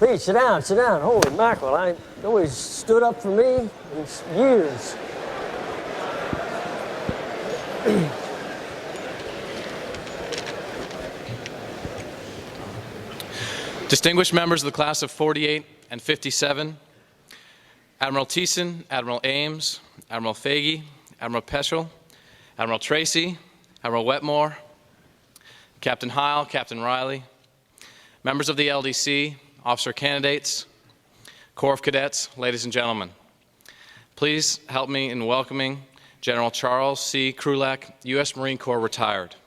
Pete, sit down, sit down. Holy mackerel, nobody's stood up for me in years. Distinguished members of the class of 48 and 57, Admiral Thiessen, Admiral Ames, Admiral Fagey, Admiral Peschel, Admiral Tracy, Admiral Wetmore, Captain Heil, Captain Riley, members of the LDC, officer candidates, Corps of Cadets, ladies and gentlemen. Please help me in welcoming General Charles C. Krulak, U.S. Marine Corps retired.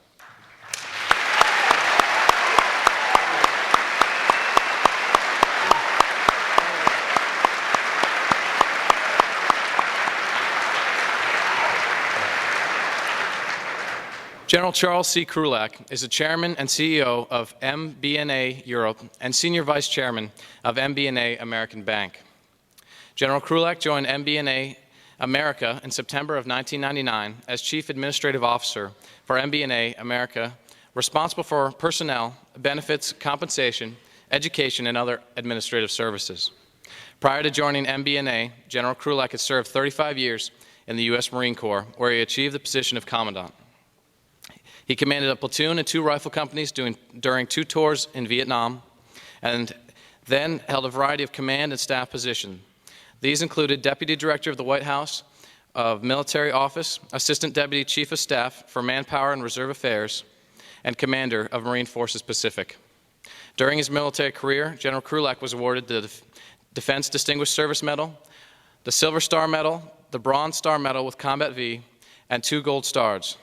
General Charles C. Krulak is the Chairman and CEO of MBNA Europe and Senior Vice Chairman of MBNA American Bank. General Krulak joined MBNA America in September of 1999 as Chief Administrative Officer for MBNA America, responsible for personnel, benefits, compensation, education, and other administrative services. Prior to joining MBNA, General Krulak had served 35 years in the U.S. Marine Corps, where he achieved the position of Commandant. He commanded a platoon and 2 rifle companies during 2 tours in Vietnam, and then held a variety of command and staff positions. These included Deputy Director of the White House of Military Office, Assistant Deputy Chief of Staff for Manpower and Reserve Affairs, and Commander of Marine Forces Pacific. During his military career, General Krulak was awarded the Defense Distinguished Service Medal, the Silver Star Medal, the Bronze Star Medal with Combat V, and 2 Gold Stars,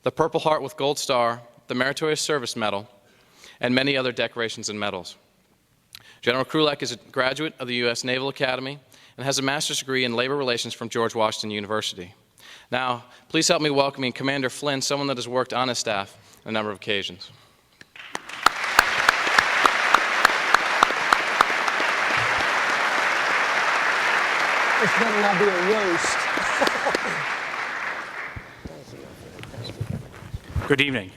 the Purple Heart with Gold Star, the Meritorious Service Medal, and many other decorations and medals. General Krulak is a graduate of the U.S. Naval Academy and has a master's degree in labor relations from George Washington University. Now, please help me welcoming Commander Flynn, someone that has worked on his staff on a number of occasions. This better not be a roast. Good evening.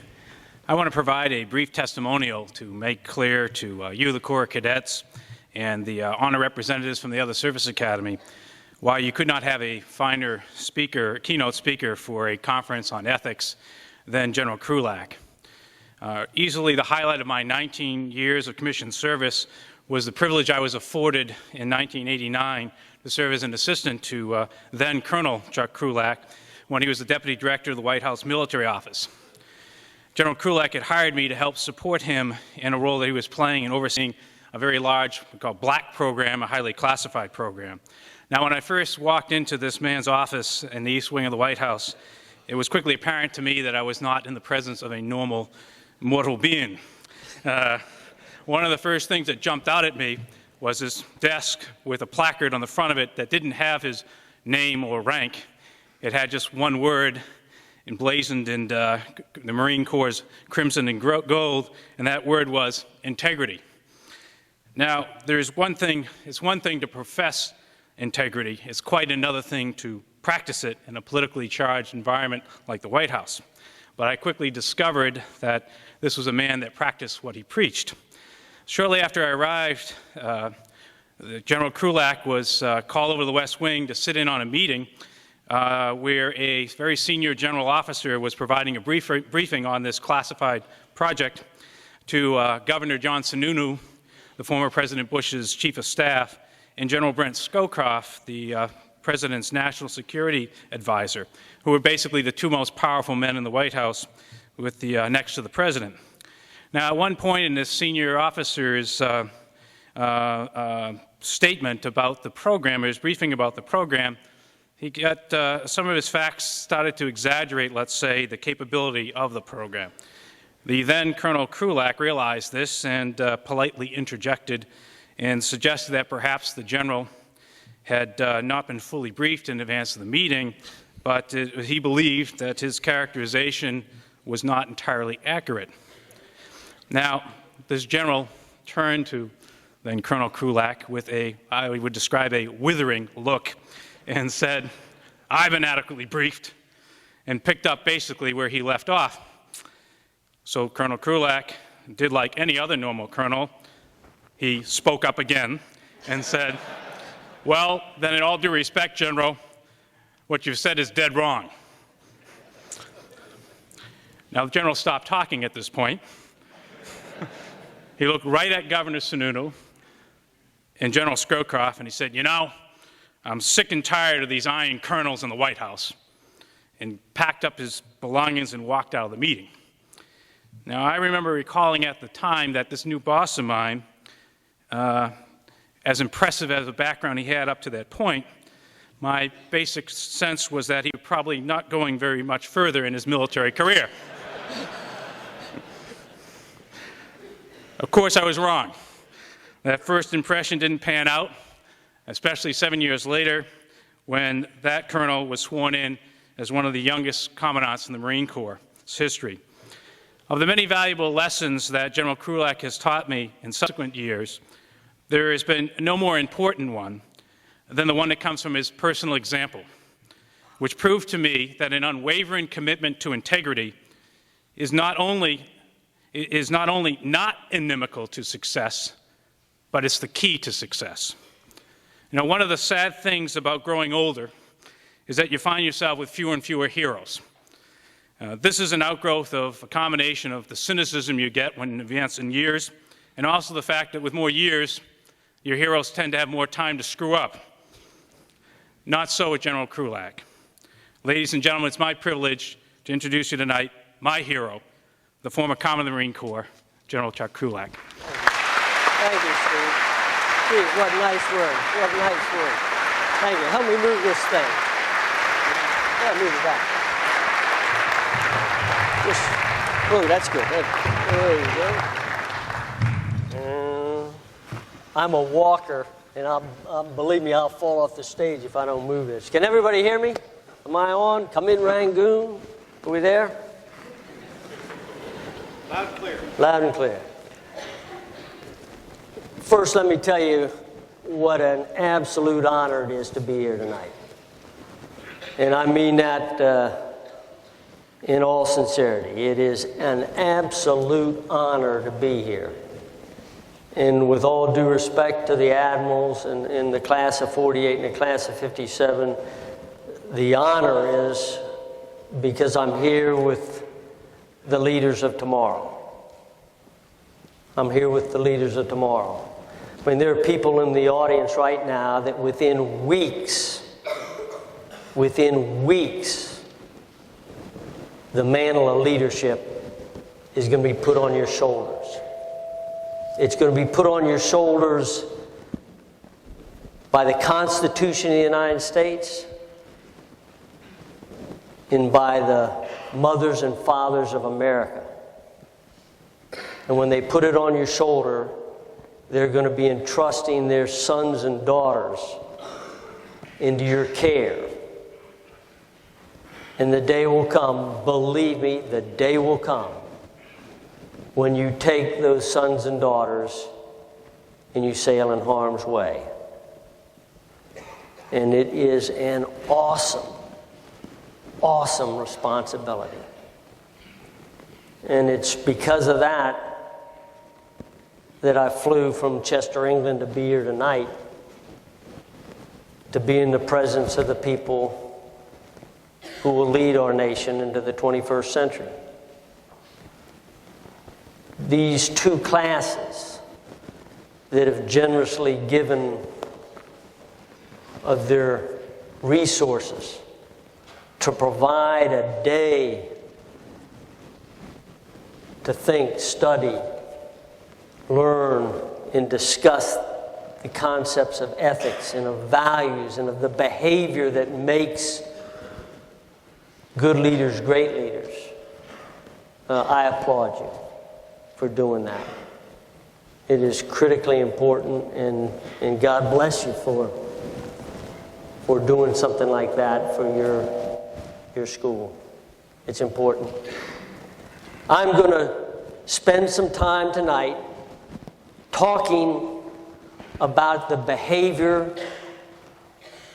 I want to provide a brief testimonial to make clear to you, the Corps of Cadets, and the honor representatives from the other service academy, why you could not have a finer speaker, keynote speaker for a conference on ethics than General Krulak. Easily the highlight of my 19 years of commissioned service was the privilege I was afforded in 1989 to serve as an assistant to then Colonel Chuck Krulak when he was the Deputy Director of the White House Military Office. General Krulak had hired me to help support him in a role that he was playing in overseeing a very large, we call black program, a highly classified program. Now, when I first walked into this man's office in the East Wing of the White House, it was quickly apparent to me that I was not in the presence of a normal mortal being. One of the first things that jumped out at me was his desk with a placard on the front of it that didn't have his name or rank. It had just one word emblazoned in the Marine Corps' crimson and gold, and that word was integrity. Now, it's one thing to profess integrity. It's quite another thing to practice it in a politically charged environment like the White House. But I quickly discovered that this was a man that practiced what he preached. Shortly after I arrived, General Krulak was called over to the West Wing to sit in on a meeting where a very senior general officer was providing a briefing on this classified project to Governor John Sununu, the former President Bush's chief of staff, and General Brent Scowcroft, the President's national security advisor, who were basically the 2 most powerful men in the White House with the next to the President. Now, at one point in this senior officer's statement about the program, or his briefing about the program, he got some of his facts started to exaggerate, let's say, the capability of the program. The then Colonel Krulak realized this and politely interjected and suggested that perhaps the general had not been fully briefed in advance of the meeting, but he believed that his characterization was not entirely accurate. Now, this general turned to then Colonel Krulak with I would describe a withering look, and said, "I've been adequately briefed," and picked up basically where he left off. So Colonel Krulak did like any other normal colonel, he spoke up again and said, "Well, then in all due respect, General, what you've said is dead wrong." Now, the General stopped talking at this point. He looked right at Governor Sununu and General Scowcroft, and he said, "You know, I'm sick and tired of these iron colonels in the White House," and packed up his belongings and walked out of the meeting. Now, I remember recalling at the time that this new boss of mine, as impressive as the background he had up to that point, my basic sense was that he was probably not going very much further in his military career. Of course, I was wrong. That first impression didn't pan out, especially 7 years later when that colonel was sworn in as one of the youngest commandants in the Marine Corps' history. Of the many valuable lessons that General Krulak has taught me in subsequent years, there has been no more important one than the one that comes from his personal example, which proved to me that an unwavering commitment to integrity is not only not inimical to success, but it's the key to success. You know, one of the sad things about growing older is that you find yourself with fewer and fewer heroes. This is an outgrowth of a combination of the cynicism you get when advancing years, and also the fact that with more years, your heroes tend to have more time to screw up. Not so with General Krulak. Ladies and gentlemen, it's my privilege to introduce you tonight, my hero, the former Commandant of the Marine Corps, General Chuck Krulak. Thank you, Steve. Steve, what nice words. What nice words. Thank you. Help me move this thing. Yeah, move it back. Oh, that's good. There you go. I'm a walker, and believe me, I'll fall off the stage if I don't move this. Can everybody hear me? Am I on? Come in, Rangoon. Are we there? Loud and clear. Loud and clear. First, let me tell you what an absolute honor it is to be here tonight. And I mean that in all sincerity. It is an absolute honor to be here. And with all due respect to the admirals in the class of 48 and the class of 57, the honor is because I'm here with the leaders of tomorrow. I'm here with the leaders of tomorrow. I mean, there are people in the audience right now that within weeks, the mantle of leadership is going to be put on your shoulders. It's going to be put on your shoulders by the Constitution of the United States and by the mothers and fathers of America. And when they put it on your shoulder, they're going to be entrusting their sons and daughters into your care. And the day will come, believe me, the day will come when you take those sons and daughters and you sail in harm's way. And it is an awesome, awesome responsibility. And it's because of that I flew from Chester, England to be here tonight, to be in the presence of the people who will lead our nation into the 21st century. These two classes that have generously given of their resources to provide a day to think, study, learn, and discuss the concepts of ethics and of values and of the behavior that makes good leaders great leaders. I applaud you for doing that. It is critically important, and God bless you for doing something like that for your school. It's important. I'm going to spend some time tonight talking about the behavior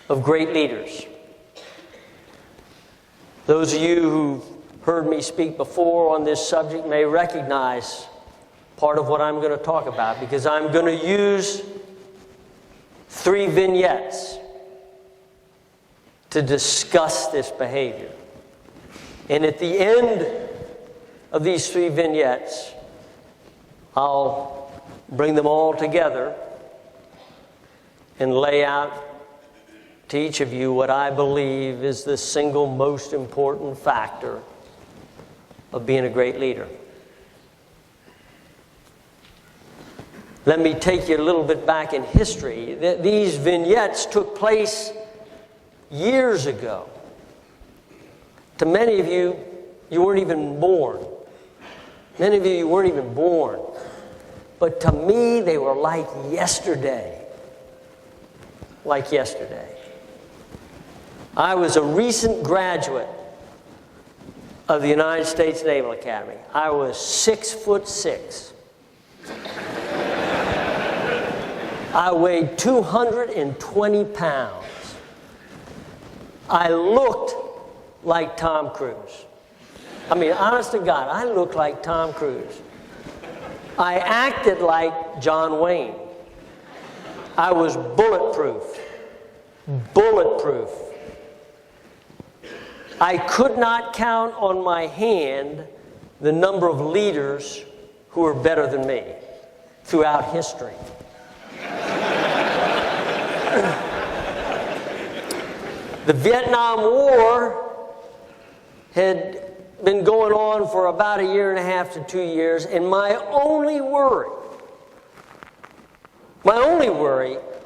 of great leaders. Those of you who've heard me speak before on this subject may recognize part of what I'm going to talk about, because I'm going to use 3 vignettes to discuss this behavior. And at the end of these 3 vignettes, I'll bring them all together and lay out to each of you what I believe is the single most important factor of being a great leader. Let me take you a little bit back in history. These vignettes took place years ago. To many of you, you weren't even born. Many of you weren't even born. But to me, they were like yesterday. Like yesterday. I was a recent graduate of the United States Naval Academy. I was 6'6". I weighed 220 pounds. I looked like Tom Cruise. I mean, honest to God, I looked like Tom Cruise. I acted like John Wayne. I was bulletproof. Bulletproof. I could not count on my hand the number of leaders who were better than me throughout history. The Vietnam War had been going on for about 1.5 to 2 years, and my only worry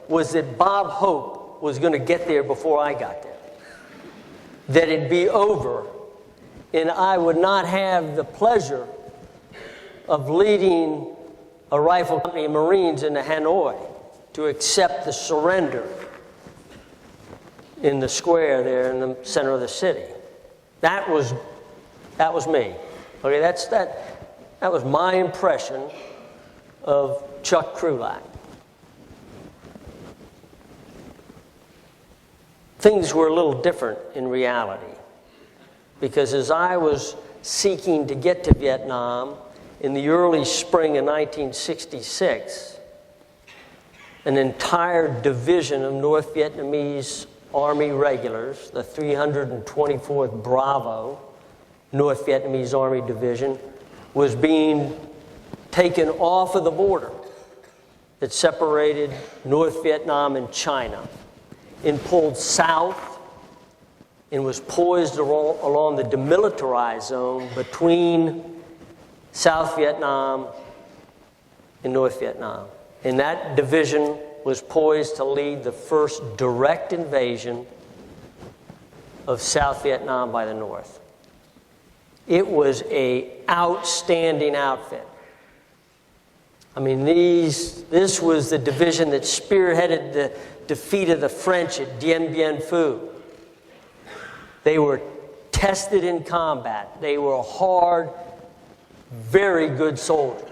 was that Bob Hope was going to get there before I got there. That it'd be over, and I would not have the pleasure of leading a rifle company of Marines into Hanoi to accept the surrender in the square there in the center of the city. That was me. Okay, that was my impression of Chuck Krulak. Things were a little different in reality, because as I was seeking to get to Vietnam in the early spring of 1966, an entire division of North Vietnamese Army regulars, the 324th Bravo North Vietnamese Army Division, was being taken off of the border that separated North Vietnam and China, and pulled south and was poised along the demilitarized zone between South Vietnam and North Vietnam. And that division was poised to lead the first direct invasion of South Vietnam by the North. It was an outstanding outfit. I mean, this was the division that spearheaded the defeat of the French at Dien Bien Phu. They were tested in combat. They were hard, very good soldiers.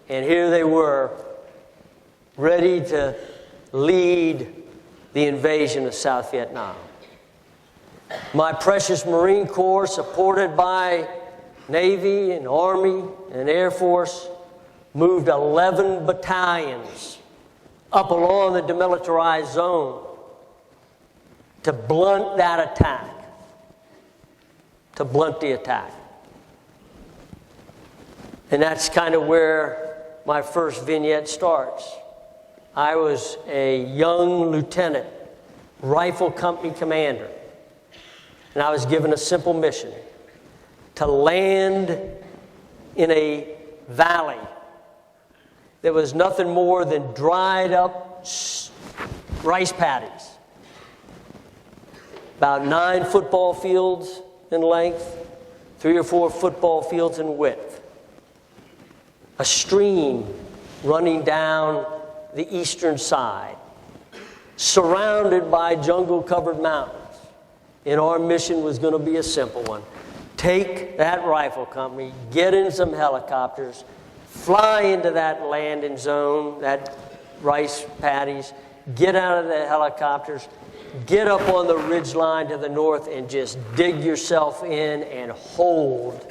And here they were, ready to lead the invasion of South Vietnam. My precious Marine Corps, supported by Navy and Army and Air Force, moved 11 battalions up along the demilitarized zone to blunt that attack, to blunt the attack. And that's kind of where my first vignette starts. I was a young lieutenant, rifle company commander, and I was given a simple mission: to land in a valley that was nothing more than dried up rice paddies, about 9 football fields in length, 3 or 4 football fields in width, a stream running down the eastern side, surrounded by jungle-covered mountains. And our mission was going to be a simple one: take that rifle company, get in some helicopters, fly into that landing zone, that rice paddies, get out of the helicopters, get up on the ridge line to the north, and just dig yourself in and hold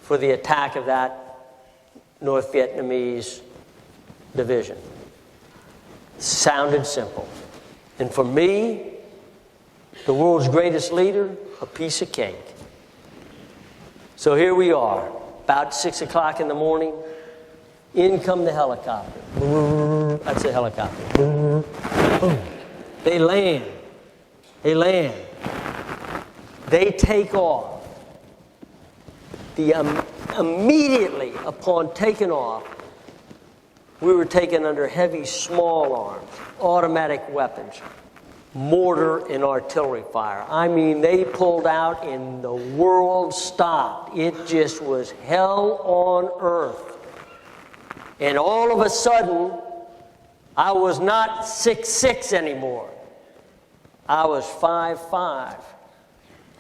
for the attack of that North Vietnamese division. Sounded simple. And for me, the world's greatest leader, a piece of cake. So here we are, about 6 o'clock in the morning. In come the helicopter. That's a helicopter. They land. They land. They take off. Immediately upon taking off, we were taken under heavy small arms, automatic weapons, mortar and artillery fire. I mean, they pulled out and the world stopped. It just was hell on earth. And all of a sudden, I was not 6'6" anymore. I was 5'5".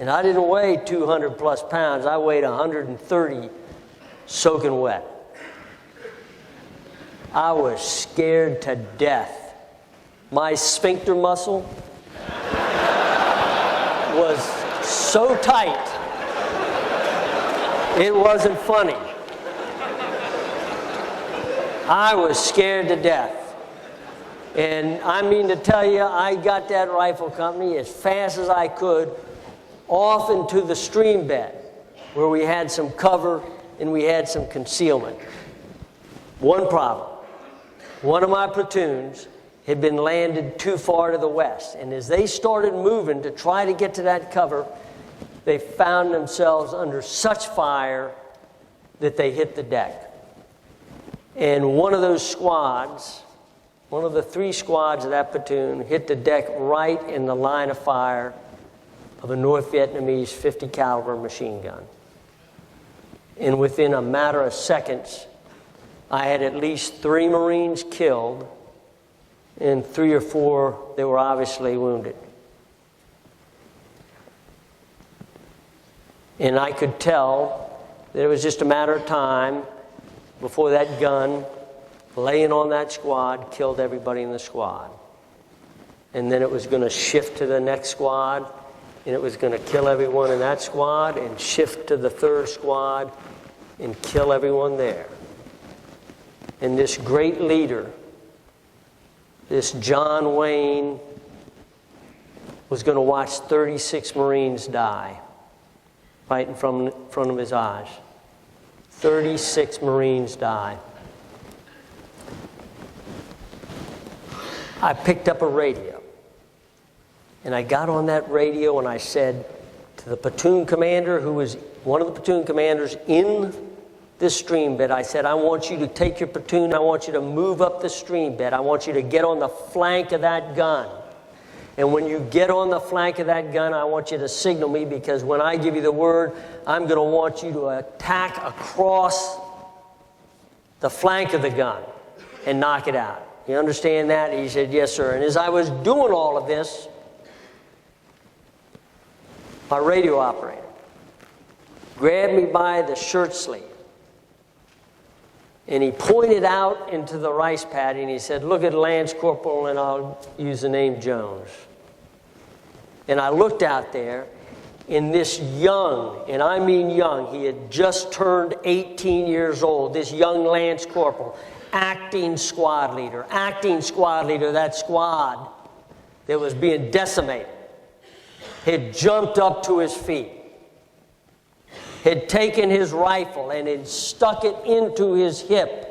And I didn't weigh 200 plus pounds. I weighed 130 soaking wet. I was scared to death. My sphincter muscle was so tight, it wasn't funny. I was scared to death. And I mean to tell you, I got that rifle company as fast as I could off into the stream bed where we had some cover and we had some concealment. One problem. One of my platoons had been landed too far to the west, and as they started moving to try to get to that cover, they found themselves under such fire that they hit the deck. And one of those squads, one of the 3 squads of that platoon, hit the deck right in the line of fire of a North Vietnamese 50 caliber machine gun. And within a matter of seconds, I had at least 3 Marines killed and 3 or 4 that were obviously wounded. And I could tell that it was just a matter of time before that gun laying on that squad killed everybody in the squad. And then it was going to shift to the next squad, and it was going to kill everyone in that squad and shift to the 3rd squad and kill everyone there. And this great leader, this John Wayne, was going to watch 36 Marines die right in front of his eyes. 36 Marines die. I picked up a radio, and I got on that radio and I said to the platoon commander, who was one of the platoon commanders in this stream bed, I said, I want you to take your platoon, I want you to move up the stream bed, I want you to get on the flank of that gun. And when you get on the flank of that gun, I want you to signal me, because when I give you the word, I'm going to want you to attack across the flank of the gun and knock it out. You understand that? He said, yes, sir. And as I was doing all of this, my radio operator grabbed me by the shirt sleeve, and he pointed out into the rice paddy, and he said, look at Lance Corporal, and I'll use the name Jones. And I looked out there, and this young, and I mean young, he had just turned 18 years old, this young Lance Corporal, acting squad leader, that squad that was being decimated, had jumped up to his feet, had taken his rifle and had stuck it into his hip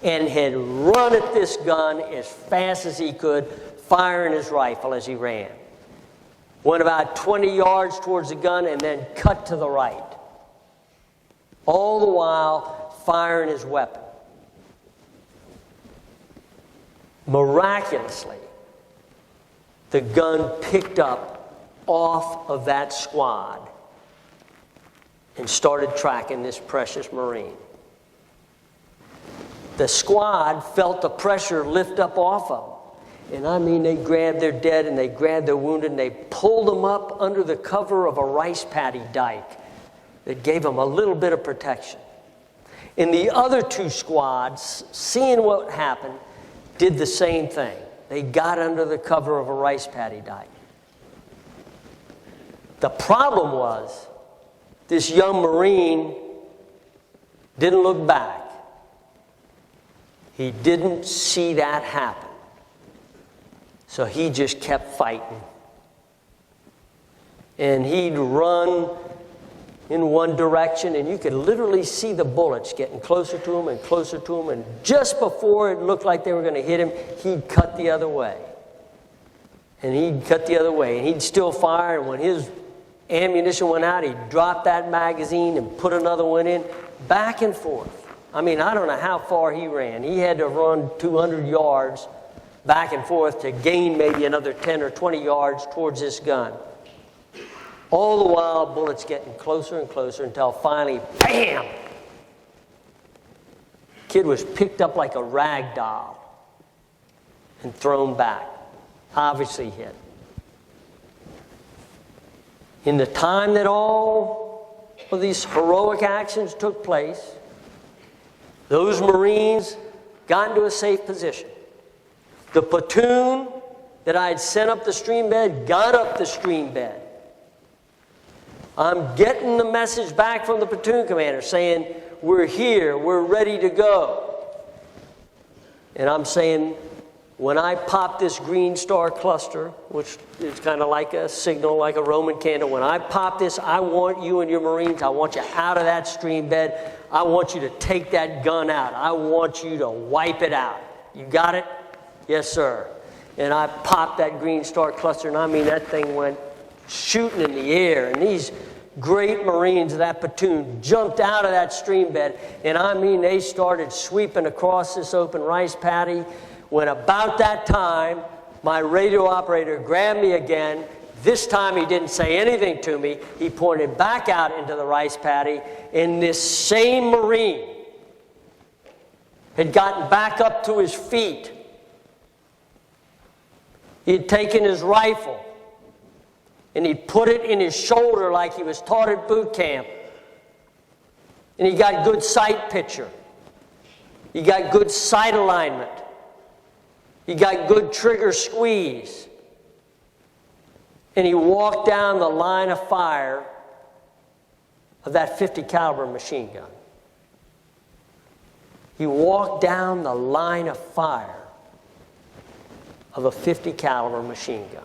and had run at this gun as fast as he could, firing his rifle as he ran. Went about 20 yards towards the gun and then cut to the right. All the while firing his weapon. Miraculously, the gun picked up off of that squad and started tracking this precious Marine. The squad felt the pressure lift up off of them. And I mean, they grabbed their dead and they grabbed their wounded and they pulled them up under the cover of a rice paddy dike that gave them a little bit of protection. And the other 2 squads, seeing what happened, did the same thing. They got under the cover of a rice paddy dike. The problem was, this young Marine didn't look back. He didn't see that happen. So he just kept fighting. And he'd run in one direction, and you could literally see the bullets getting closer to him and closer to him. And just before it looked like they were going to hit him, he'd cut the other way. And he'd cut the other way. And he'd still fire. And when his ammunition went out, he'd drop that magazine and put another one in. Back and forth. I mean, I don't know how far he ran. He had to run 200 yards back and forth to gain maybe another 10 or 20 yards towards this gun. All the while, bullets getting closer and closer until finally, bam! Kid was picked up like a rag doll and thrown back. Obviously hit. In the time that all of these heroic actions took place, those Marines got into a safe position. The platoon that I had sent up the stream bed got up the stream bed. I'm getting the message back from the platoon commander saying, we're here, we're ready to go. And I'm saying, when I pop this green star cluster, which is kind of like a signal, like a Roman candle, when I pop this, I want you and your Marines, I want you out of that stream bed. I want you to take that gun out. I want you to wipe it out. You got it? Yes, sir. And I popped that green star cluster, and I mean, that thing went shooting in the air. And these great Marines of that platoon jumped out of that stream bed, and I mean, they started sweeping across this open rice paddy. When about that time, my radio operator grabbed me again. This time he didn't say anything to me. He pointed back out into the rice paddy, and this same Marine had gotten back up to his feet. He had taken his rifle, and he'd put it in his shoulder like he was taught at boot camp. And he got good sight picture. He got good sight alignment. He got good trigger squeeze. And he walked down the line of fire of that .50 caliber machine gun. He walked down the line of fire of a .50 caliber machine gun.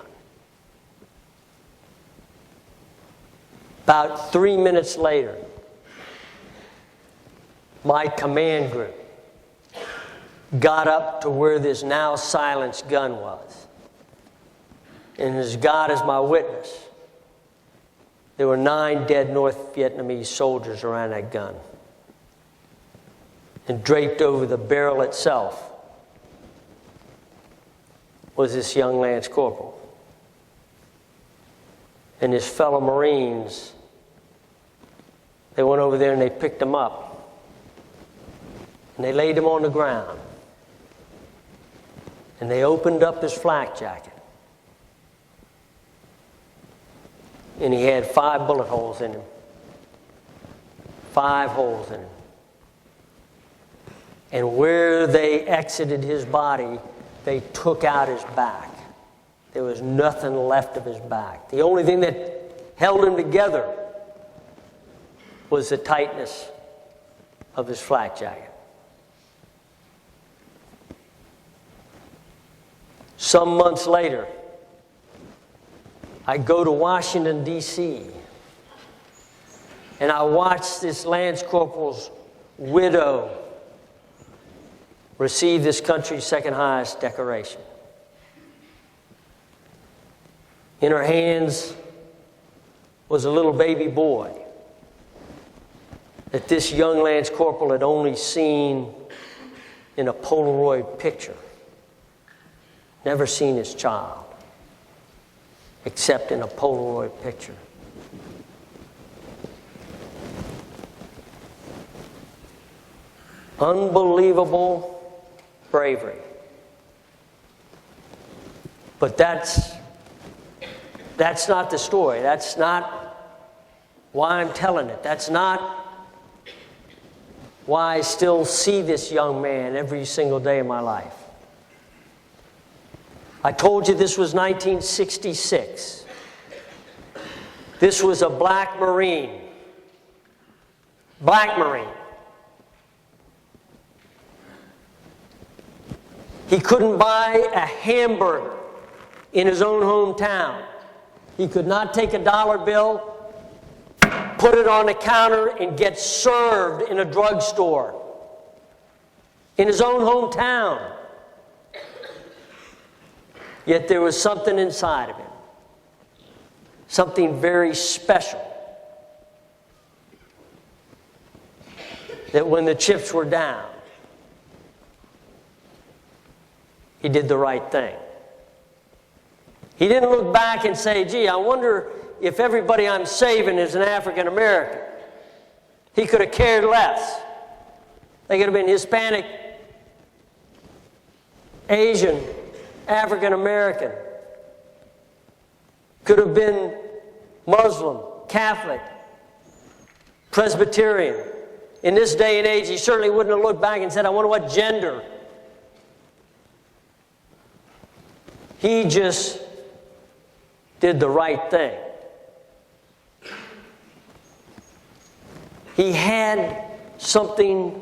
About 3 minutes later, my command group got up to where this now silenced gun was. And as God is my witness, there were 9 dead North Vietnamese soldiers around that gun. And draped over the barrel itself was this young Lance Corporal. And his fellow Marines, they went over there and they picked him up. And they laid him on the ground. And they opened up his flak jacket. And he had 5 bullet holes in him. 5 holes in him. And where they exited his body, they took out his back. There was nothing left of his back. The only thing that held him together was the tightness of his flak jacket. Some months later, I go to Washington, D.C., and I watch this Lance Corporal's widow receive this country's second highest decoration. In her hands was a little baby boy that this young Lance Corporal had only seen in a Polaroid picture. Never seen his child, except in a Polaroid picture. Unbelievable bravery. But that's not the story. That's not why I'm telling it. That's not why I still see this young man every single day of my life. I told you this was 1966. This was a black Marine. Black Marine. He couldn't buy a hamburger in his own hometown. He could not take a dollar bill, put it on the counter, and get served in a drugstore in his own hometown. Yet there was something inside of him, something very special, that when the chips were down, he did the right thing. He didn't look back and say, gee, I wonder if everybody I'm saving is an African American. He could have cared less. They could have been Hispanic, Asian, African American. Could have been Muslim, Catholic, Presbyterian. In this day and age, he certainly wouldn't have looked back and said, I wonder what gender. He just did the right thing. He had something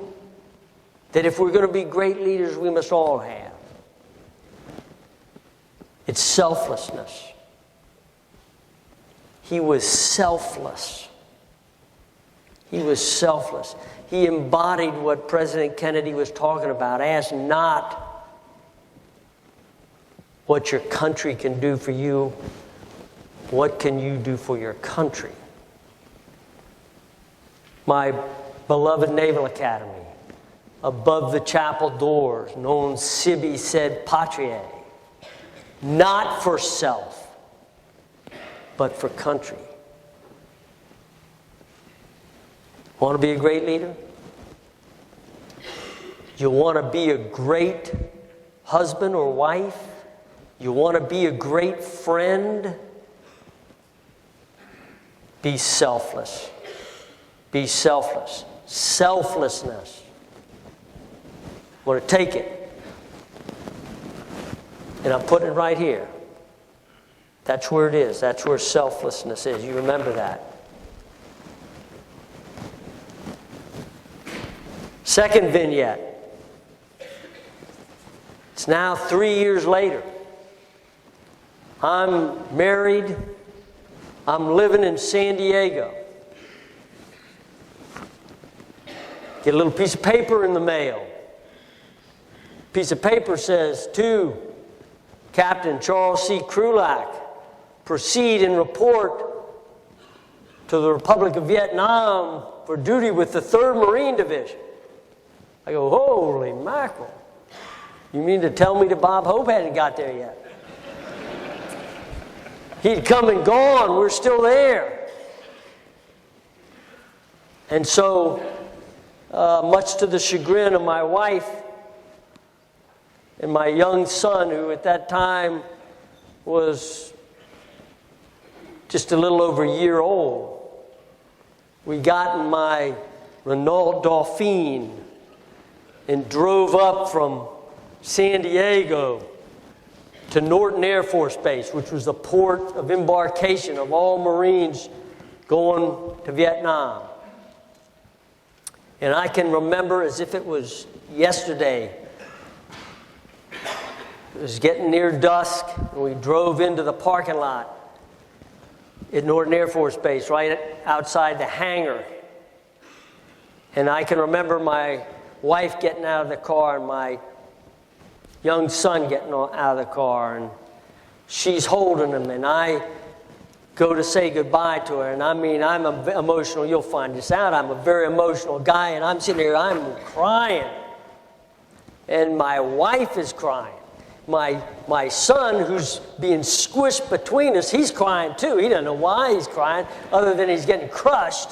that if we're going to be great leaders, we must all have. It's selflessness. He was selfless. He was selfless. He embodied what President Kennedy was talking about. Ask not what your country can do for you. What can you do for your country? My beloved Naval Academy, above the chapel doors, known Sibi sed patriae, not for self, but for country. Want to be a great leader? You want to be a great husband or wife? You want to be a great friend? Be selfless. Be selfless. Selflessness. I'm going to take it. And I'm putting it right here. That's where it is. That's where selflessness is. You remember that. Second vignette. It's now 3 years later. I'm married. I'm living in San Diego. Get a little piece of paper in the mail. Piece of paper says, to Captain Charles C. Krulak, proceed and report to the Republic of Vietnam for duty with the 3rd Marine Division. I go, holy mackerel. You mean to tell me that Bob Hope hadn't got there yet? He'd come and gone. We're still there. And so, much to the chagrin of my wife and my young son, who at that time was just a little over a year old, we got in my Renault Dauphine and drove up from San Diego to Norton Air Force Base, which was the port of embarkation of all Marines going to Vietnam. And I can remember as if it was yesterday. It was getting near dusk, and we drove into the parking lot at Norton Air Force Base, right outside the hangar. And I can remember my wife getting out of the car and my young son getting out of the car, and she's holding him, and I go to say goodbye to her, and I mean, I'm emotional. You'll find this out. I'm a very emotional guy, and I'm sitting here, I'm crying. And my wife is crying. My son, who's being squished between us, he's crying too. He doesn't know why he's crying, other than he's getting crushed.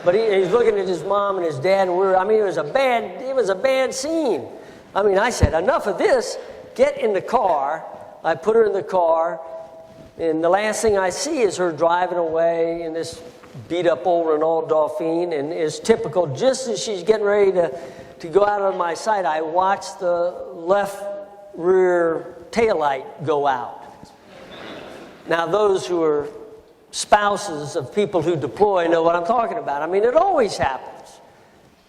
But he's looking at his mom and his dad, and it was a bad scene. I mean, I said, enough of this. Get in the car. I put her in the car, and the last thing I see is her driving away in this beat-up old Renault Dauphine, and is typical. Just as she's getting ready to go out of my sight, I watch the left rear taillight go out. Now, those who are spouses of people who deploy know what I'm talking about. I mean, it always happens.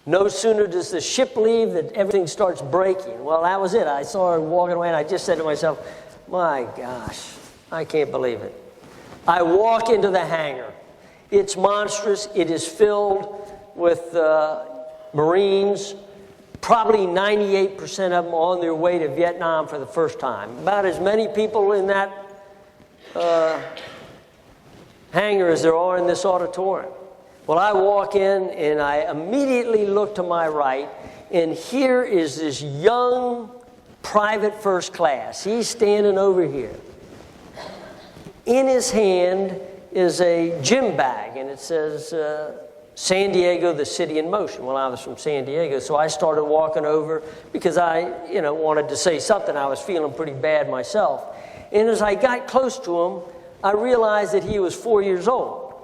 No sooner does the ship leave that everything starts breaking. Well, that was it. I saw her walking away, and I just said to myself, my gosh, I can't believe it. I walk into the hangar. It's monstrous. It is filled with Marines, probably 98% of them on their way to Vietnam for the first time. About as many people in that hangar as there are in this auditorium. Well, I walk in and I immediately look to my right, and here is this young private first class. He's standing over here. In his hand is a gym bag, and it says San Diego, the city in motion. Well, I was from San Diego, so I started walking over because I, wanted to say something. I was feeling pretty bad myself. And as I got close to him, I realized that he was 4 years old.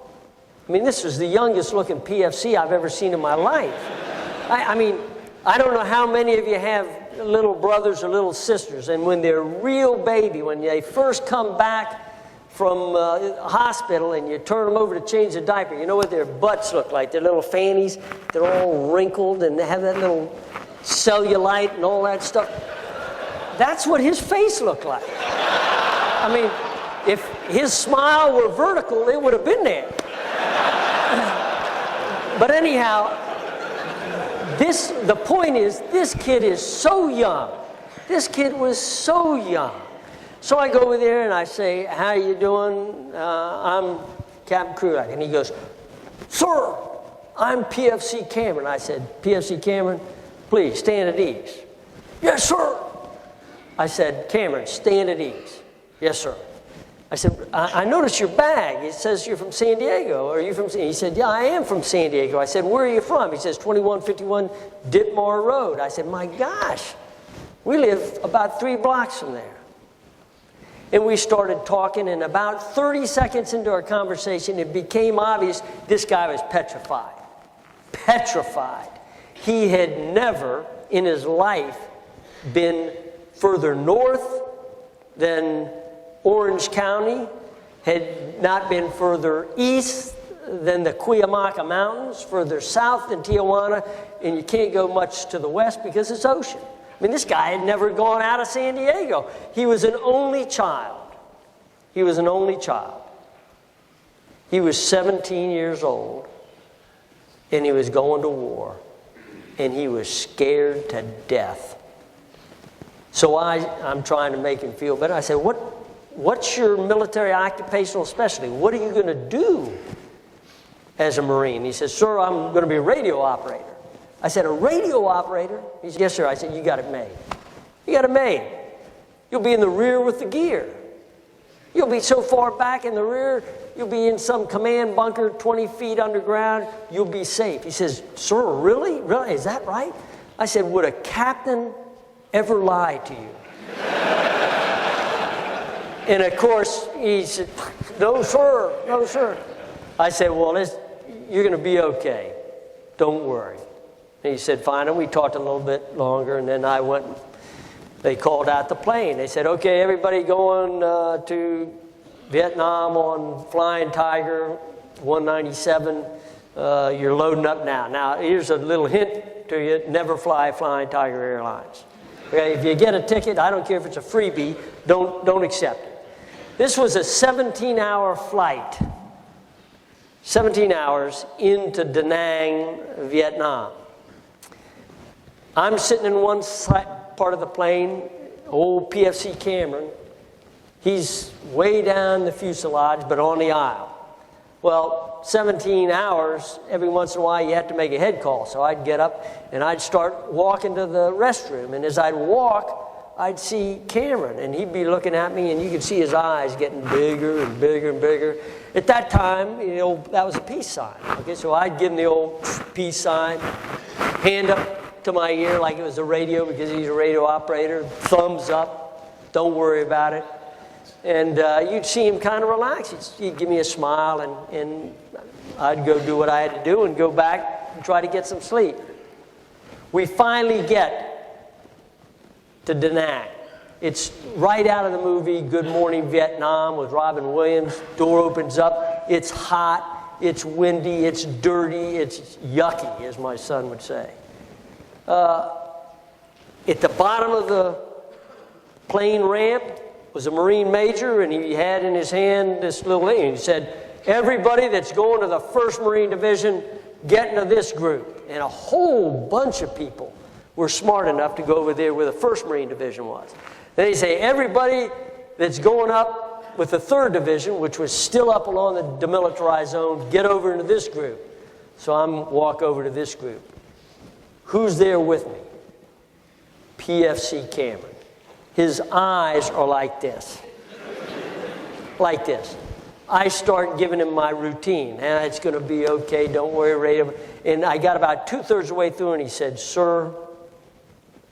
I mean, this was the youngest looking PFC I've ever seen in my life. I mean, I don't know how many of you have little brothers or little sisters, and when they're real baby, when they first come back from hospital and you turn them over to change the diaper, you know what their butts look like? Their little fannies, they're all wrinkled and they have that little cellulite and all that stuff. That's what his face looked like. I mean, if his smile were vertical, it would have been there. But anyhow, the point is, this kid is so young. This kid was so young. So I go over there and I say, how you doing? I'm Captain Krulak. And he goes, sir, I'm PFC Cameron. I said, PFC Cameron, please stand at ease. Yes, sir. I said, Cameron, stand at ease. Yes, sir. I said, I noticed your bag. It says you're from San Diego. Are you from San Diego? He said, yeah, I am from San Diego. I said, where are you from? He says, 2151 Ditmar Road. I said, my gosh, we live about 3 blocks from there. And we started talking, and about 30 seconds into our conversation, it became obvious this guy was petrified. Petrified. He had never in his life been further north than Orange County, had not been further east than the Cuyamaca Mountains, further south than Tijuana, and you can't go much to the west because it's ocean. I mean, this guy had never gone out of San Diego. He was an only child. He was an only child. He was 17 years old, and he was going to war, and he was scared to death. So I'm trying to make him feel better. I said, what's your military occupational specialty? What are you going to do as a Marine? He says, sir, I'm going to be a radio operator. I said, a radio operator? He said, yes, sir. I said, you got it made. You got it made. You'll be in the rear with the gear. You'll be so far back in the rear, you'll be in some command bunker 20 feet underground. You'll be safe. He says, sir, really? Really? Is that right? I said, would a captain ever lie to you? And of course, he said, no, sir. No, sir. I said, well, you're going to be okay. Don't worry. And he said, fine. And we talked a little bit longer, and then I went, they called out the plane. They said, okay, everybody going to Vietnam on Flying Tiger 197. You're loading up now. Now, here's a little hint to you. Never fly Flying Tiger Airlines. Okay, if you get a ticket, I don't care if it's a freebie, don't accept it. This was a 17-hour flight. 17 hours into Da Nang, Vietnam. I'm sitting in one part of the plane, old PFC Cameron. He's way down the fuselage, but on the aisle. Well, 17 hours, every once in a while you have to make a head call. So I'd get up and I'd start walking to the restroom. And as I'd walk, I'd see Cameron, and he'd be looking at me, and you could see his eyes getting bigger and bigger and bigger. At that time, that was a peace sign. Okay, so I'd give him the old peace sign, hand up to my ear like it was a radio because he's a radio operator, thumbs up, don't worry about it. And you'd see him kind of relax. He'd give me a smile, and I'd go do what I had to do and go back and try to get some sleep. We finally get to Da Nang. It's right out of the movie Good Morning Vietnam with Robin Williams. Door opens up. It's hot. it's windy, it's dirty, it's yucky, as my son would say. At the bottom of the plane ramp was a Marine major, and he had in his hand this little thing. And he said, everybody that's going to the 1st Marine Division, get into this group. And a whole bunch of people were smart enough to go over there where the 1st Marine Division was. Then he say, everybody that's going up with the 3rd Division, which was still up along the demilitarized zone, get over into this group. So I'm walk over to this group. Who's there with me? PFC Cameron. His eyes are like this. Like this. I start giving him my routine. And it's going to be okay, don't worry, Ray. And I got about 2/3 of the way through, and he said, sir,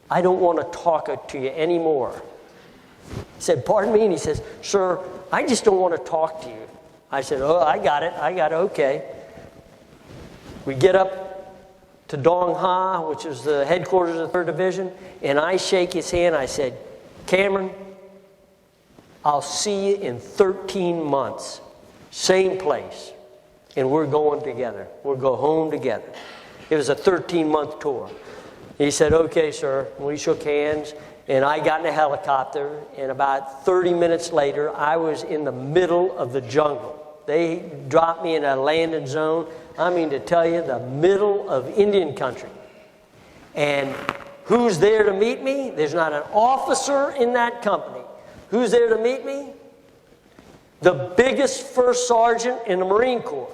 I don't want to talk to you anymore. He said, pardon me? And he says, sir, I just don't want to talk to you. I said, oh, I got it, okay. We get up to Dong Ha, which is the headquarters of the 3rd Division, and I shake his hand. I said, Cameron, I'll see you in 13 months, same place, and we're going together. We'll go home together. It was a 13-month tour. He said, okay, sir. We shook hands, and I got in a helicopter, and about 30 minutes later, I was in the middle of the jungle. They dropped me in a landing zone. I mean, to tell you, the middle of Indian country. And who's there to meet me? There's not an officer in that company. Who's there to meet me? The biggest 1st sergeant in the Marine Corps.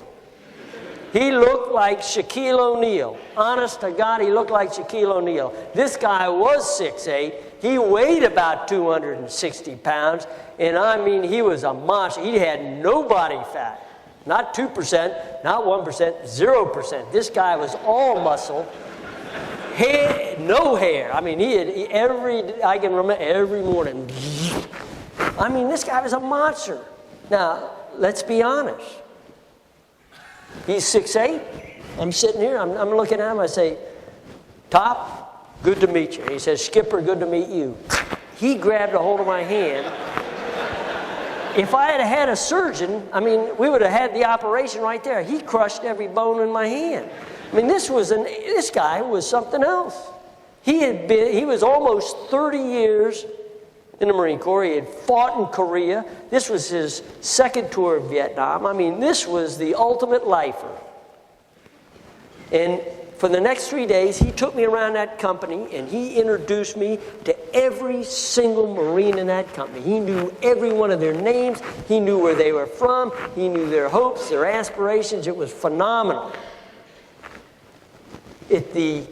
He looked like Shaquille O'Neal. Honest to God, he looked like Shaquille O'Neal. This guy was 6'8". He weighed about 260 pounds. And I mean, he was a monster. He had no body fat. Not 2%, not 1%, 0%. This guy was all muscle. Hair, no hair. I mean, I can remember every morning. I mean, this guy was a monster. Now, let's be honest. He's 6'8". I'm sitting here, I'm looking at him, I say, Top, good to meet you. He says, Skipper, good to meet you. He grabbed a hold of my hand. If I had had a surgeon, I mean, we would have had the operation right there. He crushed every bone in my hand. I mean, this guy was something else. He was almost 30 years in the Marine Corps. He had fought in Korea. This was his 2nd tour of Vietnam. I mean, this was the ultimate lifer. And for the next 3 days, he took me around that company, and he introduced me to every single Marine in that company. He knew every one of their names. He knew where they were from. He knew their hopes, their aspirations. It was phenomenal. At the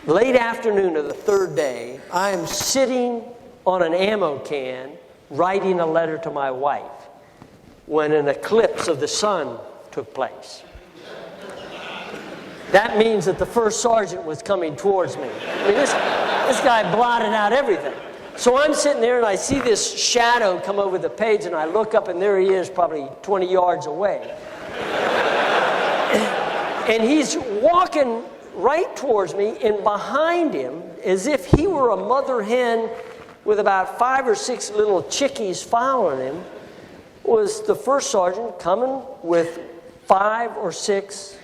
late afternoon of the 3rd day, I am sitting on an ammo can writing a letter to my wife when an eclipse of the sun took place. That means that the 1st sergeant was coming towards me. I mean, this guy blotted out everything. So I'm sitting there, and I see this shadow come over the page, and I look up, and there he is, probably 20 yards away. And he's walking right towards me, and behind him, as if he were a mother hen with about 5 or 6 little chickies following him, was the 1st sergeant coming with 5 or 6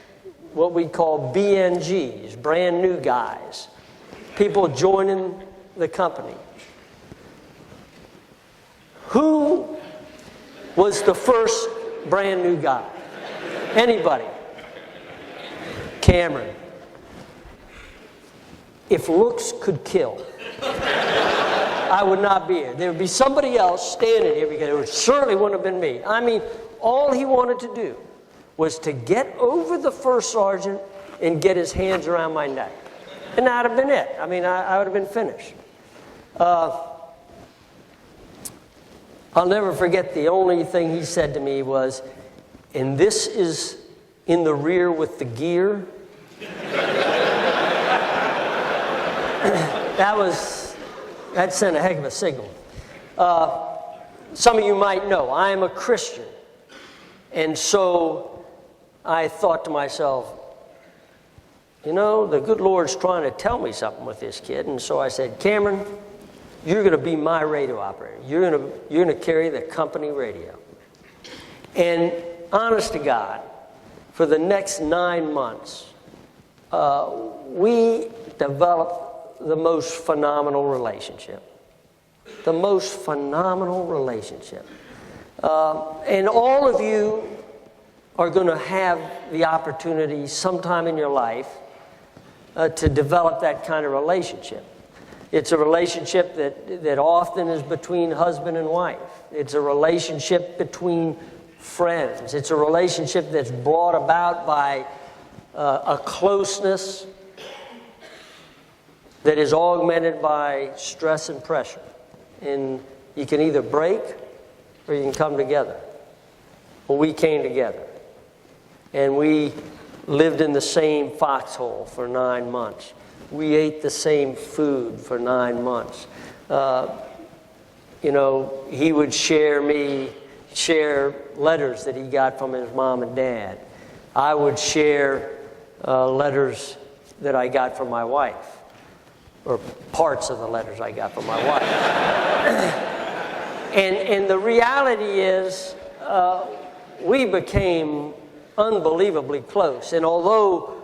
what we call BNGs, brand new guys, people joining the company. Who was the first brand new guy? Anybody? Cameron. If looks could kill, I would not be here. There would be somebody else standing here, because it certainly wouldn't have been me. I mean, all he wanted to do was to get over the 1st sergeant and get his hands around my neck. And that would have been it. I mean, I would have been finished. I'll never forget, the only thing he said to me was, and this is in the rear with the gear. That sent a heck of a signal. Some of you might know, I am a Christian. And so I thought to myself, you know, the good Lord's trying to tell me something with this kid. And so I said, Cameron, you're going to be my radio operator. You're going to carry the company radio. And honest to God, for the next 9 months, we developed the most phenomenal relationship. The most phenomenal relationship. And all of you are going to have the opportunity sometime in your life to develop that kind of relationship. It's a relationship that often is between husband and wife. It's a relationship between friends. It's a relationship that's brought about by a closeness that is augmented by stress and pressure. And you can either break or you can come together. Well, we came together. And we lived in the same foxhole for 9 months. We ate the same food for 9 months. You know, he would share letters that he got from his mom and dad. I would share letters that I got from my wife, or parts of the letters I got from my wife. And the reality is, we became unbelievably close. And although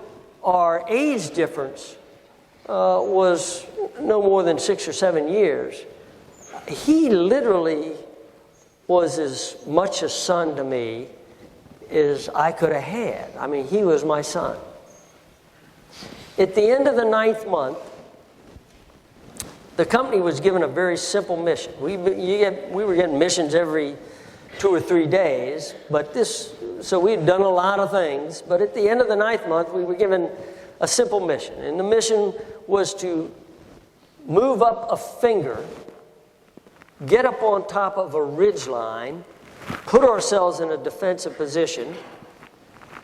our age difference was no more than 6 or 7 years, he literally was as much a son to me as I could have had. I mean, he was my son. At the end of the 9th month, the company was given a very simple mission. We were getting missions every 2 or 3 days, so we'd done a lot of things, but at the end of the 9th month, we were given a simple mission. And the mission was to move up a finger, get up on top of a ridge line, put ourselves in a defensive position,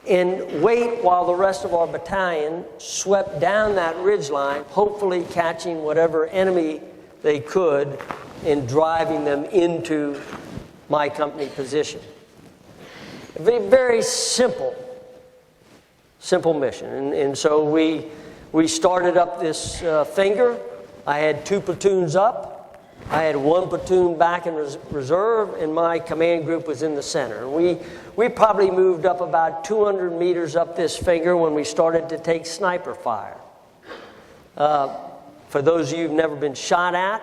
and wait while the rest of our battalion swept down that ridge line, hopefully catching whatever enemy they could and driving them into my company position. A very simple mission. And so we started up this finger. I had 2 platoons up. I had 1 platoon back in reserve, and my command group was in the center. And we probably moved up about 200 meters up this finger when we started to take sniper fire. For those of you who've never been shot at,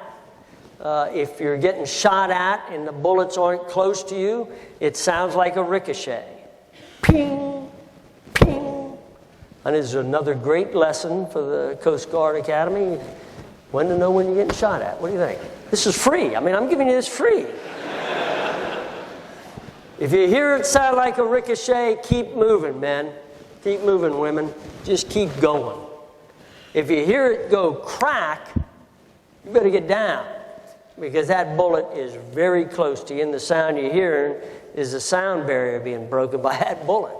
if you're getting shot at and the bullets aren't close to you, it sounds like a ricochet. Ping, ping. And this is another great lesson for the Coast Guard Academy. When to know when you're getting shot at. What do you think? This is free. I mean, I'm giving you this free. If you hear it sound like a ricochet, keep moving, men. Keep moving, women. Just keep going. If you hear it go crack, you better get down, because that bullet is very close to you, and the sound you're hearing is the sound barrier being broken by that bullet.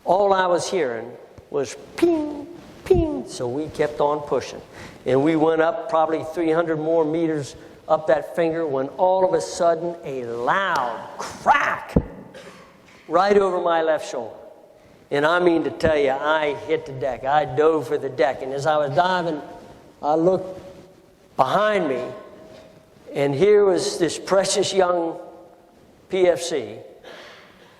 All I was hearing was ping, ping, so we kept on pushing. And we went up probably 300 more meters up that finger when all of a sudden a loud crack right over my left shoulder. And I mean to tell you, I hit the deck. I dove for the deck. And as I was diving, I looked behind me, and here was this precious young PFC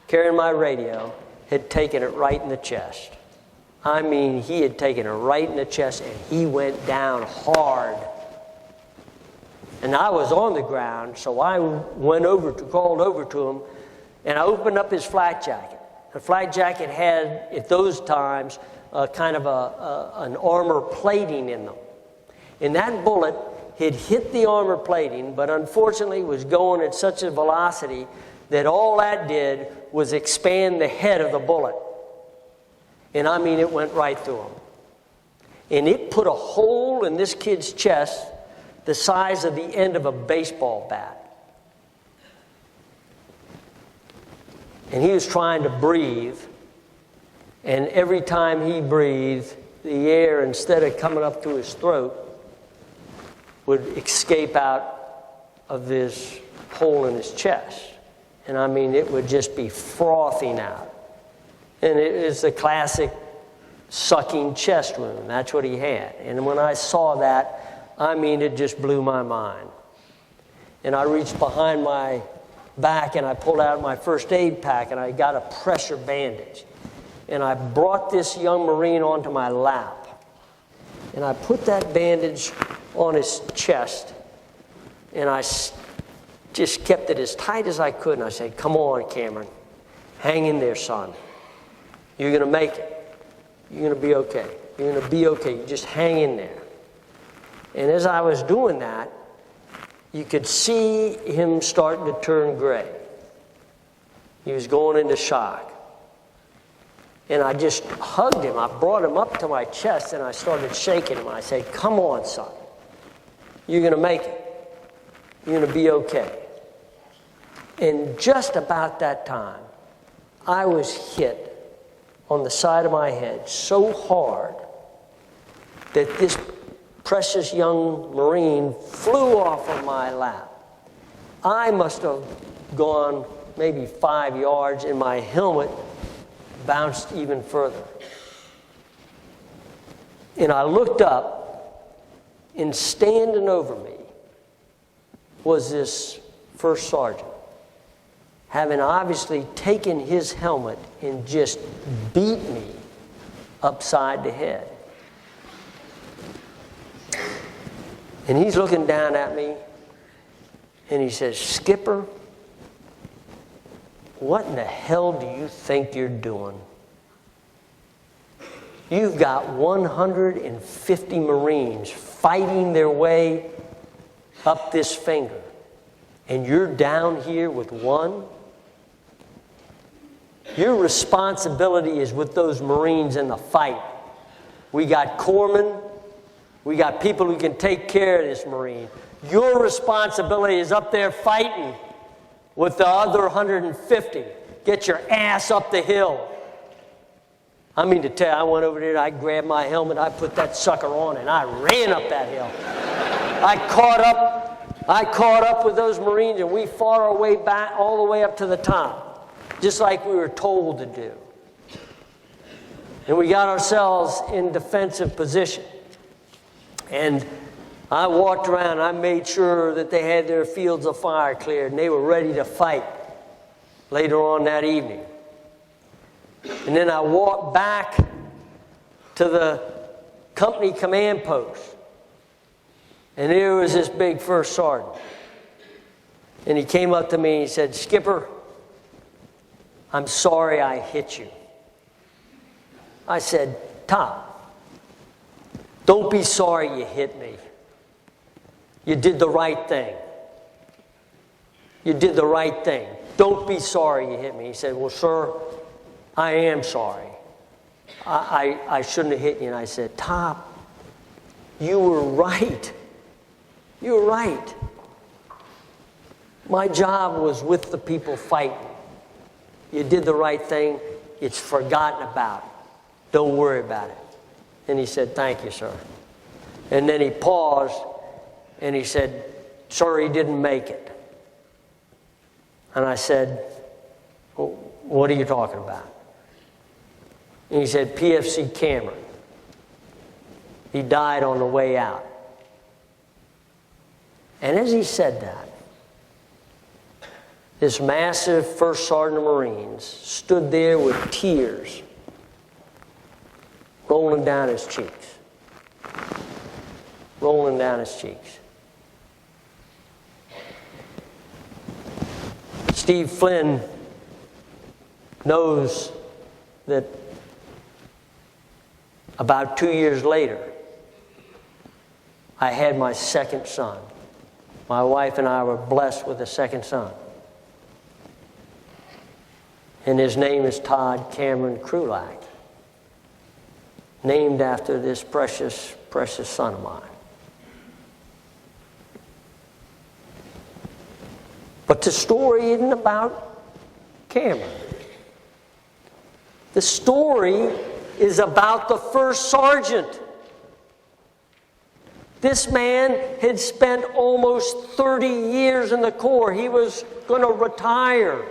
carrying my radio, had taken it right in the chest. I mean, he had taken it right in the chest, and he went down hard. And I was on the ground, so I called over to him, and I opened up his flak jacket. The flak jacket had, at those times, kind of an armor plating in them. And that bullet had hit the armor plating, but unfortunately was going at such a velocity that all that did was expand the head of the bullet. And I mean, it went right through him. And it put a hole in this kid's chest the size of the end of a baseball bat. And he was trying to breathe. And every time he breathed, the air, instead of coming up through his throat, would escape out of this hole in his chest. And I mean, it would just be frothing out. And it is the classic sucking chest wound. That's what he had. And when I saw that, I mean, it just blew my mind. And I reached behind my back and I pulled out my first aid pack and I got a pressure bandage. And I brought this young Marine onto my lap. And I put that bandage on his chest. And I just kept it as tight as I could. And I said, come on, Cameron. Hang in there, son. You're going to make it. You're going to be okay. You're going to be okay. You just hang in there. And as I was doing that, you could see him starting to turn gray. He was going into shock. And I just hugged him. I brought him up to my chest and I started shaking him. I said, come on, son. You're going to make it. You're going to be okay. And just about that time, I was hit on the side of my head so hard that this precious young Marine flew off of my lap. I must have gone maybe 5 yards, and my helmet bounced even further. And I looked up, and standing over me was this first sergeant, having obviously taken his helmet and just beat me upside the head. And he's looking down at me, and he says, Skipper, what in the hell do you think you're doing? You've got 150 Marines fighting their way up this finger, and you're down here with one? Your responsibility is with those Marines in the fight. We got corpsmen. We got people who can take care of this Marine. Your responsibility is up there fighting with the other 150. Get your ass up the hill. I mean to tell you, I went over there, I grabbed my helmet, I put that sucker on, and I ran up that hill. I caught up with those Marines, and we fought our way back all the way up to the top, just like we were told to do. And we got ourselves in defensive position. And I walked around, I made sure that they had their fields of fire cleared, and they were ready to fight later on that evening. And then I walked back to the company command post. And there was this big first sergeant. And he came up to me and he said, Skipper, I'm sorry I hit you. I said, Tom, don't be sorry you hit me. You did the right thing. You did the right thing. Don't be sorry you hit me. He said, well, sir, I am sorry. I shouldn't have hit you. And I said, Tom, you were right. You were right. My job was with the people fighting. You did the right thing. It's forgotten about. Don't worry about it. And he said, thank you, sir. And then he paused and he said, sir, he didn't make it. And I said, well, what are you talking about? And he said, PFC Cameron. He died on the way out. And as he said that, this massive first sergeant of Marines stood there with tears rolling down his cheeks. Rolling down his cheeks. Steve Flynn knows that about 2 years later, I had my second son. My wife and I were blessed with a second son. And his name is Todd Cameron Krulak, named after this precious, precious son of mine. But the story isn't about Cameron. The story is about the first sergeant. This man had spent almost 30 years in the Corps. He was going to retire.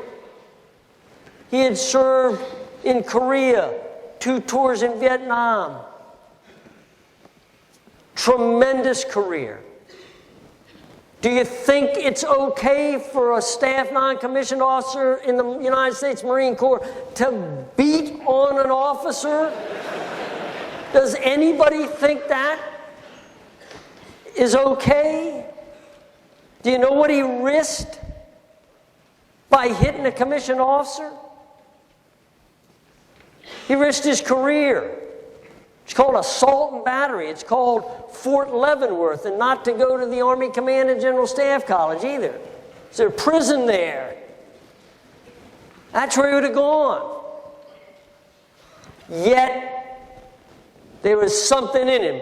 He had served in Korea, 2 tours in Vietnam. Tremendous career. Do you think it's okay for a staff non-commissioned officer in the United States Marine Corps to beat on an officer? Does anybody think that is okay? Do you know what he risked by hitting a commissioned officer? He risked his career. It's called assault and battery. It's called Fort Leavenworth, and not to go to the Army Command and General Staff College either. Is there a prison there? That's where he would have gone. Yet, there was something in him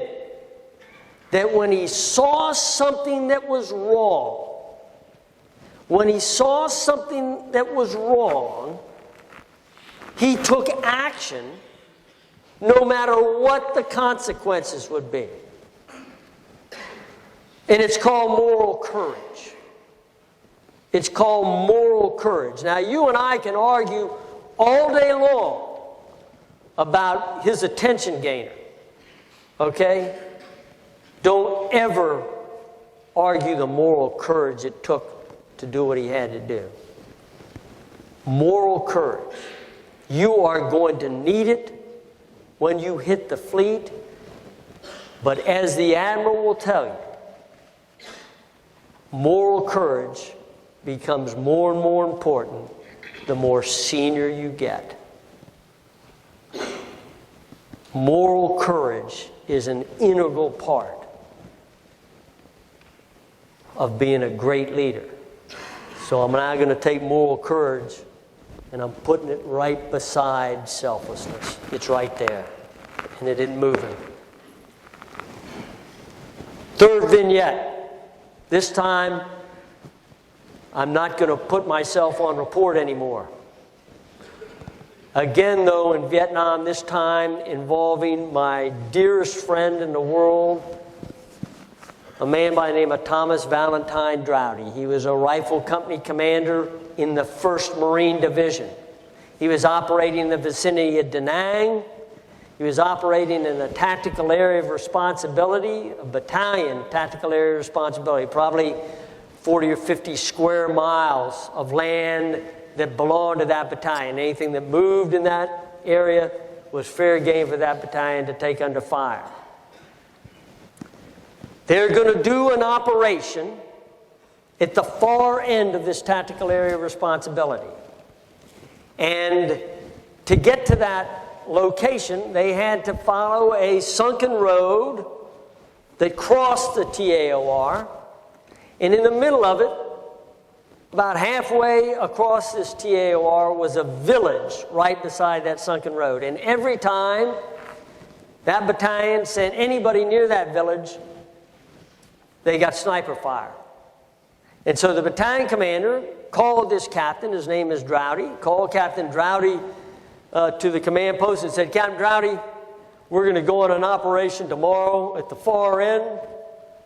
that when he saw something that was wrong, he took action no matter what the consequences would be. And it's called moral courage. It's called moral courage. Now, you and I can argue all day long about his attention gainer. Okay? Don't ever argue the moral courage it took to do what he had to do. Moral courage. You are going to need it when you hit the fleet, but as the Admiral will tell you, moral courage becomes more and more important the more senior you get. Moral courage is an integral part of being a great leader. So I'm now going to take moral courage and I'm putting it right beside selflessness. It's right there. And it isn't moving. Third vignette. This time, I'm not going to put myself on report anymore. Again, though, in Vietnam, this time involving my dearest friend in the world, a man by the name of Thomas Valentine Droughty. He was a rifle company commander in the 1st Marine Division. He was operating in the vicinity of Da Nang. He was operating in a tactical area of responsibility, a battalion tactical area of responsibility, probably 40 or 50 square miles of land that belonged to that battalion. Anything that moved in that area was fair game for that battalion to take under fire. They're going to do an operation at the far end of this tactical area of responsibility. And to get to that location, they had to follow a sunken road that crossed the TAOR. And in the middle of it, about halfway across this TAOR, was a village right beside that sunken road. And every time that battalion sent anybody near that village, they got sniper fire. And so the battalion commander called this captain, his name is Droughty, called Captain Droughty to the command post and said, Captain Droughty, we're going to go on an operation tomorrow at the far end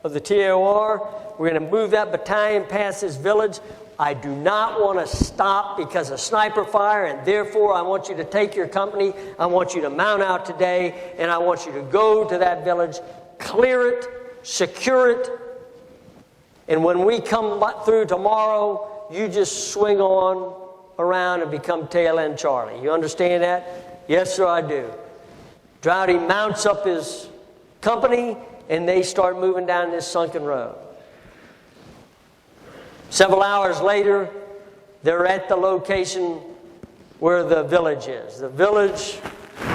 of the TAOR. We're going to move that battalion past this village. I do not want to stop because of sniper fire, and therefore I want you to take your company. I want you to mount out today, and I want you to go to that village, clear it, secure it, and when we come through tomorrow, you just swing on around and become tail end Charlie. You understand that? Yes, sir, I do. Droughty mounts up his company, and they start moving down this sunken road. Several hours later, they're at the location where the village is. The village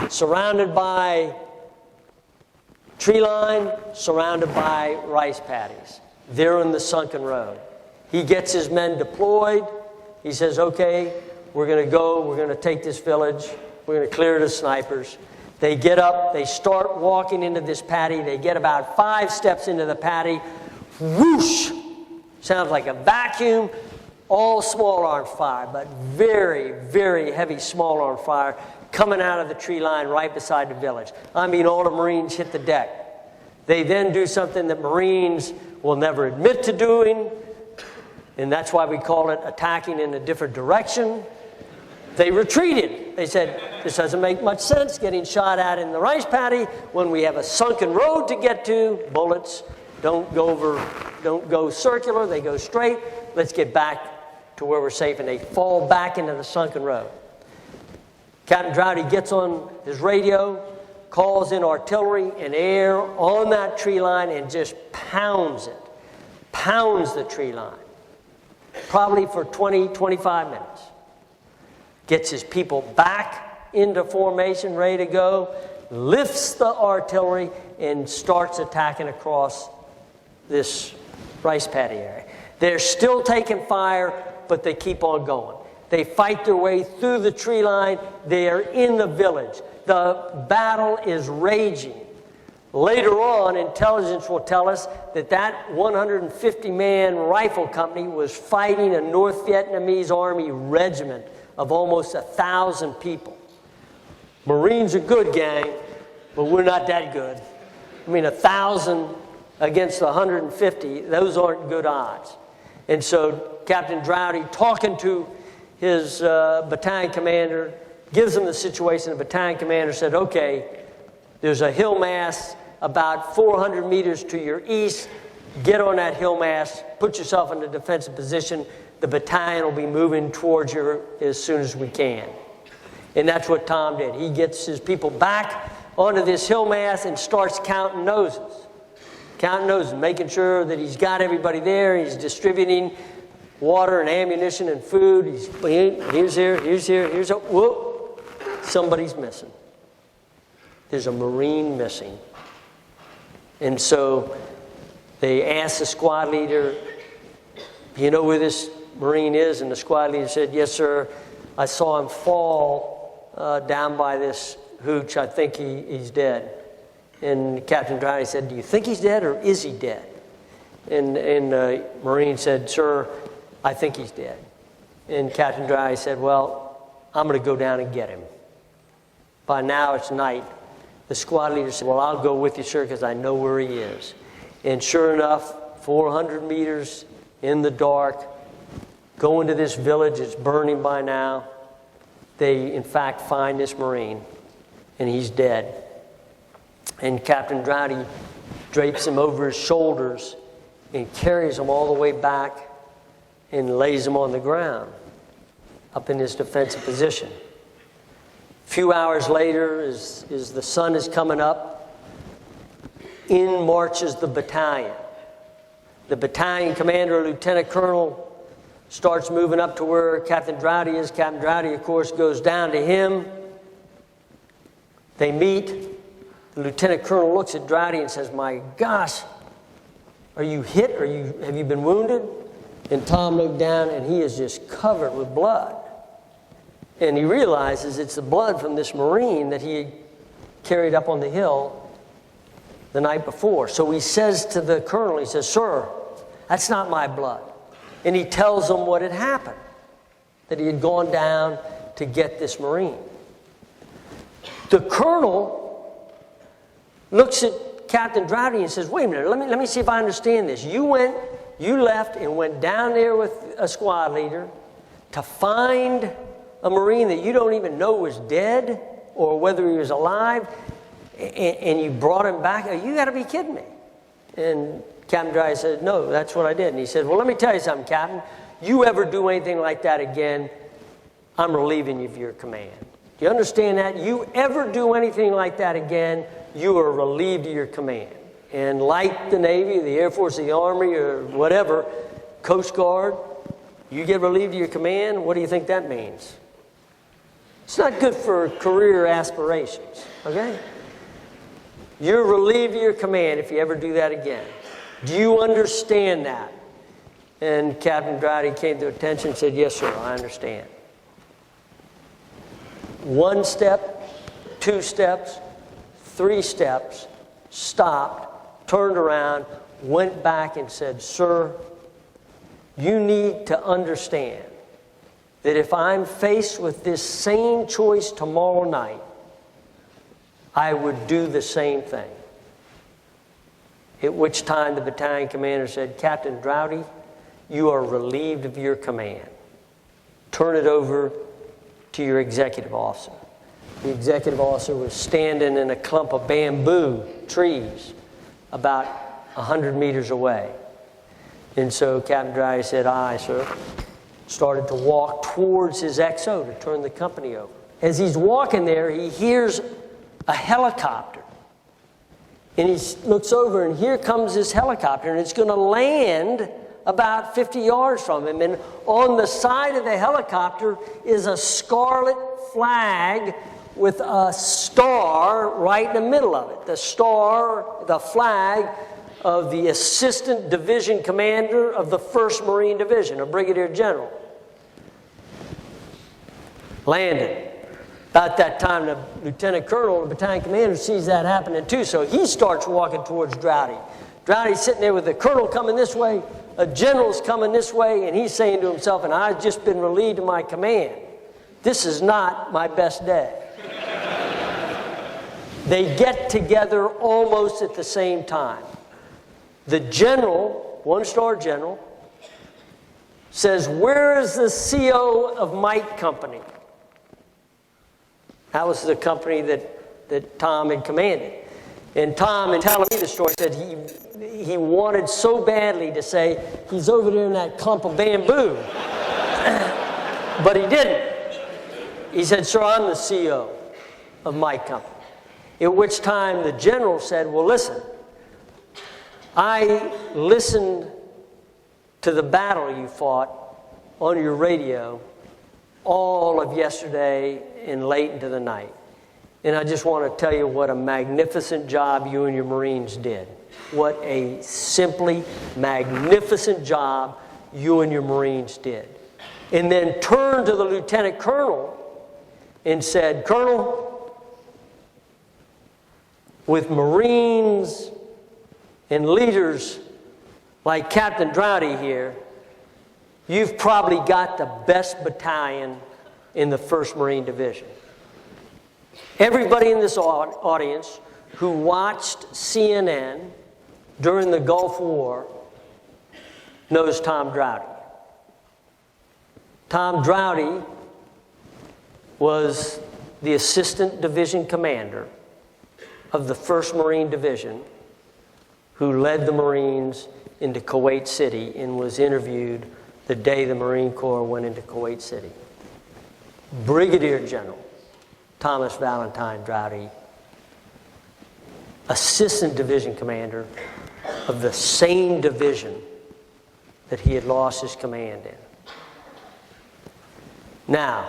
surrounded by tree line, surrounded by rice paddies. They're in the sunken road. He gets his men deployed. He says, okay, we're going to go. We're going to take this village. We're going to clear the snipers. They get up. They start walking into this paddy. They get about 5 steps into the paddy. Whoosh! Sounds like a vacuum. All small arms fire, but very, very heavy small arms fire coming out of the tree line right beside the village. I mean, all the Marines hit the deck. They then do something that Marines will never admit to doing, and that's why we call it attacking in a different direction. They retreated. They said, this doesn't make much sense getting shot at in the rice paddy when we have a sunken road to get to, bullets, Don't go circular, they go straight. Let's get back to where we're safe. And they fall back into the sunken road. Captain Droughty gets on his radio, calls in artillery and air on that tree line and just pounds it. Pounds the tree line. Probably for 20, 25 minutes. Gets his people back into formation, ready to go, lifts the artillery, and starts attacking across this rice paddy area. They're still taking fire, but they keep on going. They fight their way through the tree line. They are in the village. The battle is raging. Later on, intelligence will tell us that that 150-man rifle company was fighting a North Vietnamese Army regiment of almost 1,000 people. Marines are good, gang, but we're not that good. I mean, 1,000 against 150, those aren't good odds. And so Captain Droughty, talking to his battalion commander, gives him the situation. The battalion commander said, okay, there's a hill mass about 400 meters to your east. Get on that hill mass, put yourself in a defensive position. The battalion will be moving towards you as soon as we can. And that's what Tom did. He gets his people back onto this hill mass and starts counting noses. Counting noses, making sure that he's got everybody there. He's distributing water and ammunition and food. Here's here, whoop, somebody's missing. There's a Marine missing. And so they asked the squad leader, you know where this Marine is? And the squad leader said, yes, sir. I saw him fall down by this hooch. I think he's dead. And Captain Droughty said, do you think he's dead or is he dead? And the Marine said, sir, I think he's dead. And Captain Droughty said, well, I'm going to go down and get him. By now it's night. The squad leader said, well, I'll go with you, sir, because I know where he is. And sure enough, 400 meters in the dark, going to this village, it's burning by now. They, in fact, find this Marine, and he's dead. And Captain Droughty drapes him over his shoulders and carries him all the way back and lays him on the ground up in his defensive position. A few hours later, as the sun is coming up, in marches the battalion. The battalion commander, Lieutenant Colonel, starts moving up to where Captain Droughty is. Captain Droughty, of course, goes down to him. They meet. The Lieutenant Colonel looks at Droughty and says, my gosh, are you hit? Have you been wounded? And Tom looked down, and he is just covered with blood. And he realizes it's the blood from this Marine that he carried up on the hill the night before. So he says to the colonel, he says, sir, that's not my blood. And he tells him what had happened, that he had gone down to get this Marine. The colonel looks at Captain Droughty and says, wait a minute, let me see if I understand this. You left and went down there with a squad leader to find a Marine that you don't even know was dead or whether he was alive, and you brought him back? You got to be kidding me. And Captain Droughty said, no, that's what I did. And he said, well, let me tell you something, Captain. You ever do anything like that again, I'm relieving you of your command. Do you understand that? You ever do anything like that again, you are relieved of your command. And like the Navy, the Air Force, the Army, or whatever, Coast Guard, you get relieved of your command, what do you think that means? It's not good for career aspirations, okay? You're relieved of your command if you ever do that again. Do you understand that? And Captain Droughty came to attention and said, yes, sir, I understand. 1 step, 2 steps, 3 steps, stopped, turned around, went back and said, sir, you need to understand that if I'm faced with this same choice tomorrow night, I would do the same thing. At which time the battalion commander said, Captain Droughty, you are relieved of your command. Turn it over to your executive officer. The executive officer was standing in a clump of bamboo trees about 100 meters away. And so Captain Droughty said, "Aye, sir." Started to walk towards his XO to turn the company over. As he's walking there, he hears a helicopter. And he looks over, and here comes this helicopter, and it's going to land about 50 yards from him. And on the side of the helicopter is a scarlet flag with a star right in the middle of it. The star, the flag of the Assistant Division Commander of the 1st Marine Division, a Brigadier General. Landed. About that time, the Lieutenant Colonel, the battalion commander, sees that happening too, so he starts walking towards Droughty. Droughty's sitting there with the colonel coming this way, a general's coming this way, and he's saying to himself, "And I've just been relieved of my command. This is not my best day." They get together almost at the same time. The general, 1-star general, says, "Where is the CO of Mike Company?" That was the company that Tom had commanded. And Tom, in telling me the story, said he wanted so badly to say, "He's over there in that clump of bamboo." But he didn't. He said, "Sir, I'm the CO of my company." At which time the general said, "Well, listen, I listened to the battle you fought on your radio all of yesterday and late into the night. And I just want to tell you what a magnificent job you and your Marines did. What a simply magnificent job you and your Marines did." And then turned to the Lieutenant Colonel and said, "Colonel, with Marines and leaders like Captain Droughty here, you've probably got the best battalion in the 1st Marine Division." Everybody in this audience who watched CNN during the Gulf War knows Tom Droughty. Tom Droughty was the Assistant Division Commander of the 1st Marine Division who led the Marines into Kuwait City and was interviewed the day the Marine Corps went into Kuwait City. Brigadier General Thomas Valentine Droughty, Assistant Division Commander of the same division that he had lost his command in. Now,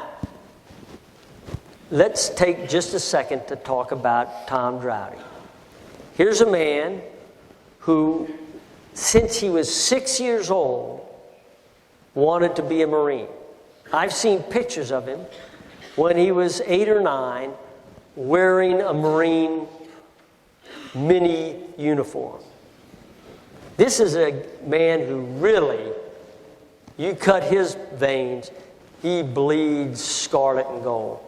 let's take just a second to talk about Tom Droughty. Here's a man who, since he was 6 years old, wanted to be a Marine. I've seen pictures of him when he was 8 or 9 wearing a Marine mini uniform. This is a man who really, you cut his veins, he bleeds scarlet and gold.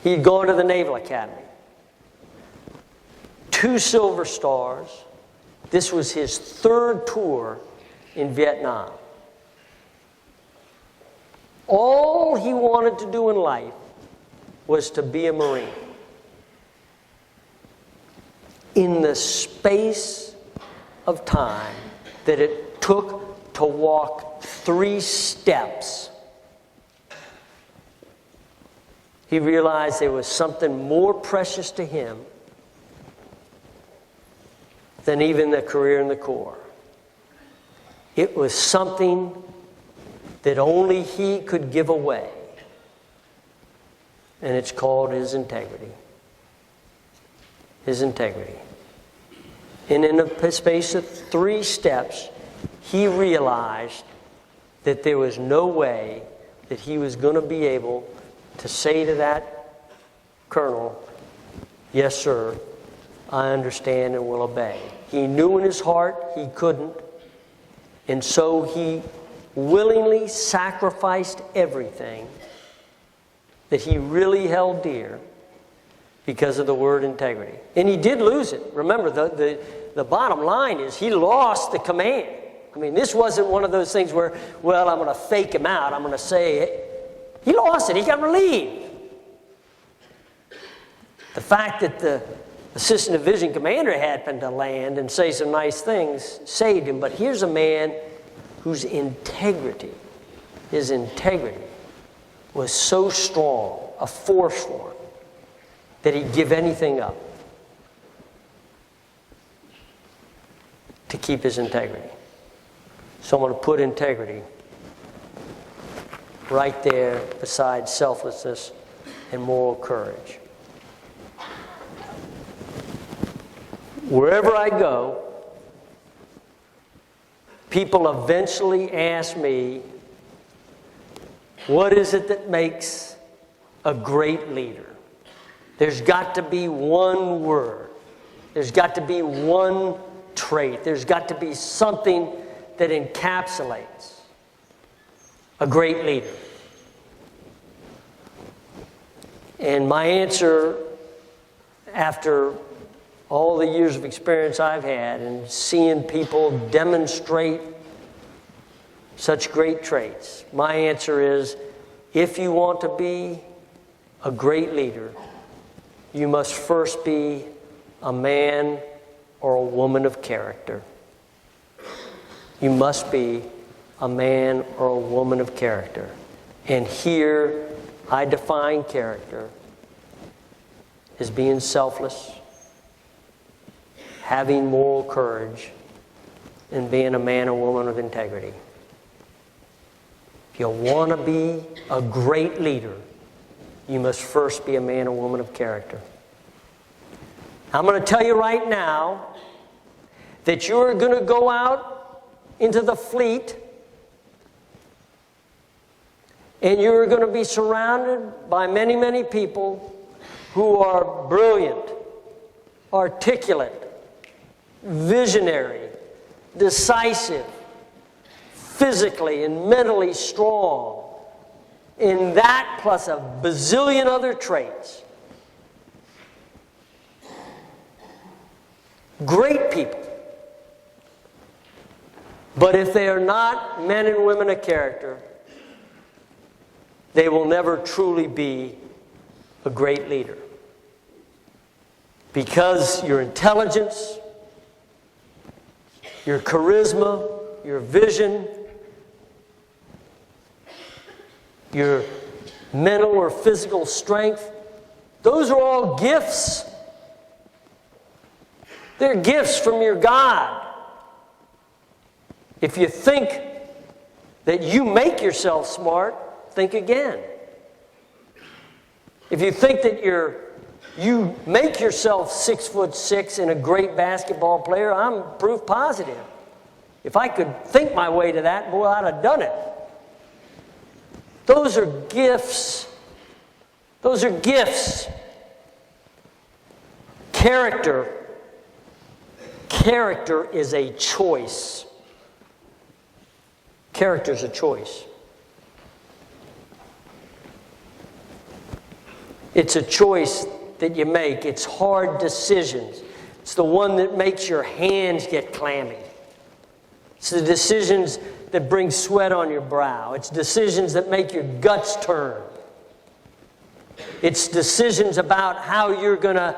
He'd gone to the Naval Academy. 2 Silver Stars. This was his 3rd tour in Vietnam. All he wanted to do in life was to be a Marine. In the space of time that it took to walk 3 steps, he realized there was something more precious to him than even the career in the Corps. It was something that only he could give away. And it's called his integrity. His integrity. And in a space of 3 steps, he realized that there was no way that he was going to be able to say to that colonel, "Yes, sir, I understand and will obey." He knew in his heart he couldn't, and so he willingly sacrificed everything that he really held dear because of the word integrity. And he did lose it. Remember, the bottom line is he lost the command. I mean, this wasn't one of those things where, well, I'm going to fake him out. I'm going to say it. He lost it. He got relieved. The fact that the assistant division commander happened to land and say some nice things, saved him. But here's a man whose integrity, his integrity, was so strong, a force for him, that he'd give anything up to keep his integrity. So I'm going to put integrity right there beside selflessness and moral courage. Wherever I go, people eventually ask me, what is it that makes a great leader? There's got to be one word. There's got to be one trait. There's got to be something that encapsulates a great leader. And my answer, after all the years of experience I've had and seeing people demonstrate such great traits, my answer is, if you want to be a great leader, you must first be a man or a woman of character. You must be a man or a woman of character. And here I define character as being selfless, having moral courage, and being a man or woman of integrity. If you want to be a great leader, you must first be a man or woman of character. I'm going to tell you right now that you're going to go out into the fleet and you're going to be surrounded by many, many people who are brilliant, articulate, visionary, decisive, physically and mentally strong, in that plus a bazillion other traits. Great people. But if they are not men and women of character, they will never truly be a great leader. Because your intelligence, your charisma, your vision, your mental or physical strength, those are all gifts. They're gifts from your God. If you think that you make yourself smart, think again. If you think that you make yourself 6'6" and a great basketball player, I'm proof positive. If I could think my way to that, boy, I'd have done it. Those are gifts. Those are gifts. Character is a choice. Character is a choice. It's a choice that you make. It's hard decisions. It's the one that makes your hands get clammy. It's the decisions that bring sweat on your brow. It's decisions that make your guts turn. It's decisions about how you're going to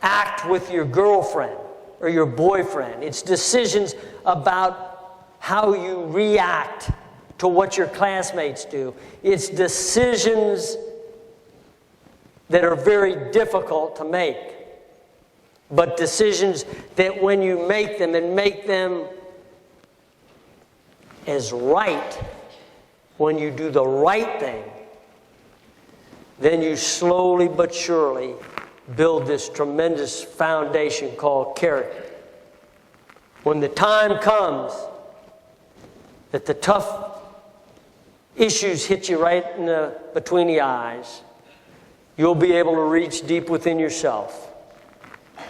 act with your girlfriend or your boyfriend. It's decisions about how you react to what your classmates do. It's decisions that are very difficult to make, but decisions that when you make them and make them as right, when you do the right thing, then you slowly but surely build this tremendous foundation called character. When the time comes that the tough issues hit you right between the eyes, you'll be able to reach deep within yourself,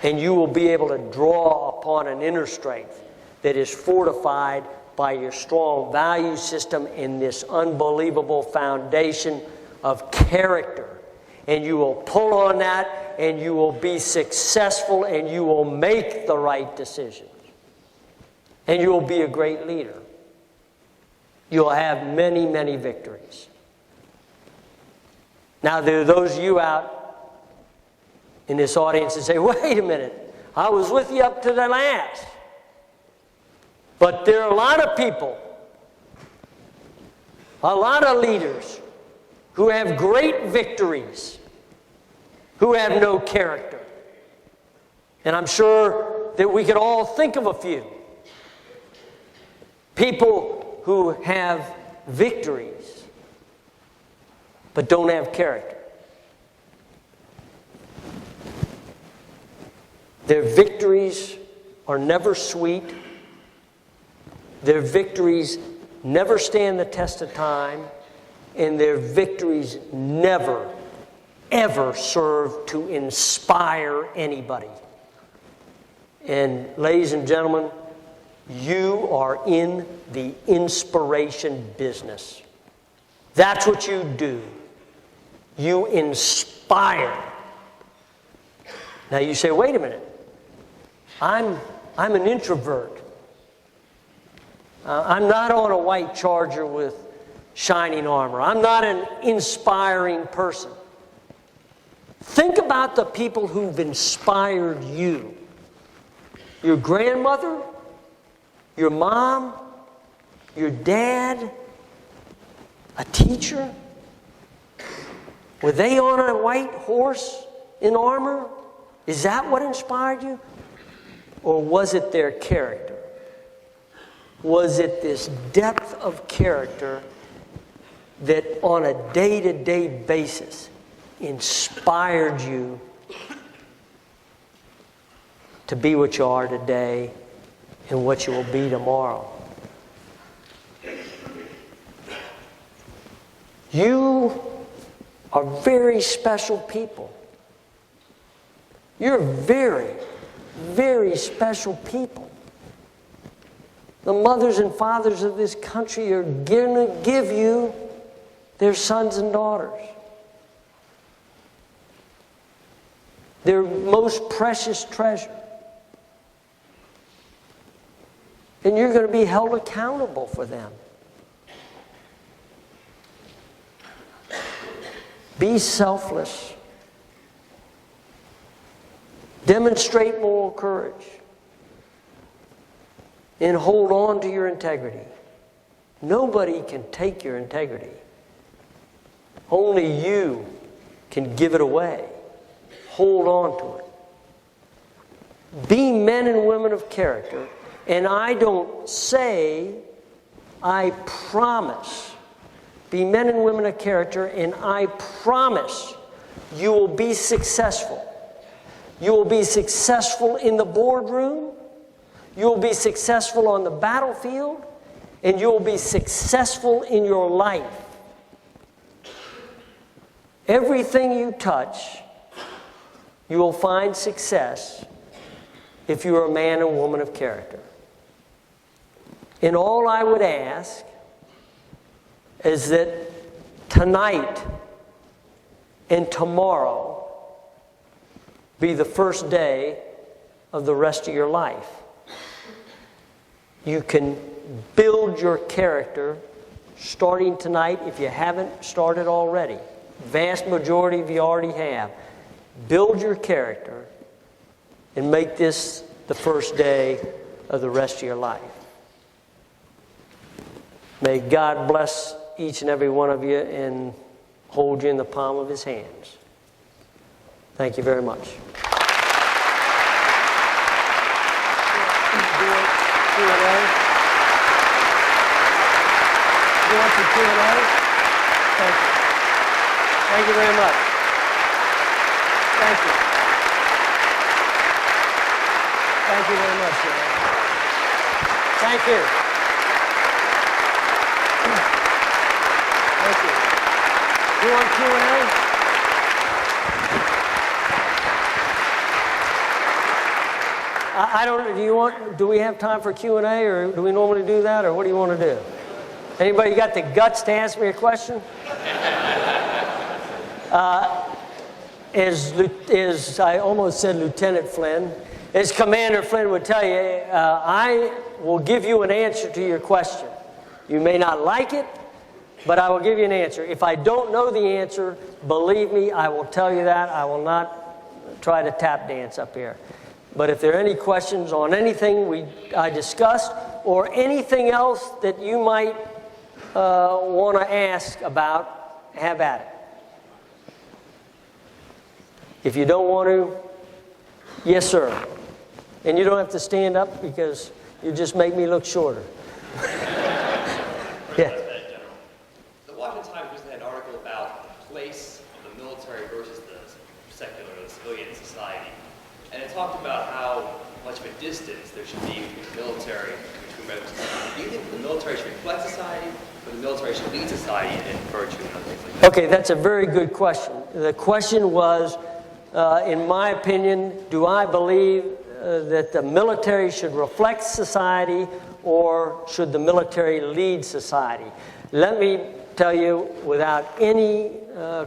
and you will be able to draw upon an inner strength that is fortified by your strong value system in this unbelievable foundation of character. And you will pull on that, and you will be successful, and you will make the right decisions. And you will be a great leader. You'll have many, many victories. Now, there are those of you out in this audience and say, wait a minute, I was with you up to the last. But there are a lot of people, a lot of leaders who have great victories, who have no character. And I'm sure that we could all think of a few. People who have victories, but don't have character. Their victories are never sweet. Their victories never stand the test of time. And their victories never, ever serve to inspire anybody. And ladies and gentlemen, you are in the inspiration business. That's what you do. You inspire. Now you say, wait a minute. I'm an introvert. I'm not on a white charger with shining armor. I'm not an inspiring person. Think about the people who've inspired you. Your grandmother, your mom, your dad, a teacher. Were they on a white horse in armor? Is that what inspired you? Or was it their character? Was it this depth of character that on a day-to-day basis inspired you to be what you are today and what you will be tomorrow? You are very special people. You're very, very special people. The mothers and fathers of this country are going to give you their sons and daughters. Their most precious treasure. And you're going to be held accountable for them. Be selfless. Demonstrate moral courage. And hold on to your integrity. Nobody can take your integrity. Only you can give it away. Hold on to it. Be men and women of character. And I don't say, I promise. Be men and women of character, and I promise you will be successful. You will be successful in the boardroom. You will be successful on the battlefield. And you will be successful in your life. Everything you touch, you will find success if you are a man and woman of character. And all I would ask is that tonight and tomorrow be the first day of the rest of your life. You can build your character starting tonight if you haven't started already. Vast majority of you already have. Build your character and make this the first day of the rest of your life. May God bless each and every one of you and hold you in the palm of His hands. Thank you very much. Q&A? You want some Q&A? Thank you. Thank you very much. Thank you. Thank you very much, sir. Thank you. Thank you. You want Q&A? I don't. Do we have time for Q&A, or do we normally do that, or what do you want to do? Anybody got the guts to ask me a question? As I almost said Lieutenant Flynn, as Commander Flynn would tell you, I will give you an answer to your question. You may not like it, but I will give you an answer. If I don't know the answer, believe me, I will tell you that. I will not try to tap dance up here. But if there are any questions on anything I discussed or anything else that you might want to ask about, have at it. If you don't want to, yes, sir. And you don't have to stand up because you just make me look shorter. Yeah. The Washington Times recently had an article about the place of the military versus the secular, the civilian society. And it talked about how much of a distance there should be between the military and between members of society. Do you think the military should reflect society, or the military should lead society in virtue and other things like that? Okay, that's a very good question. The question was, in my opinion, do I believe that the military should reflect society or should the military lead society? Let me tell you without any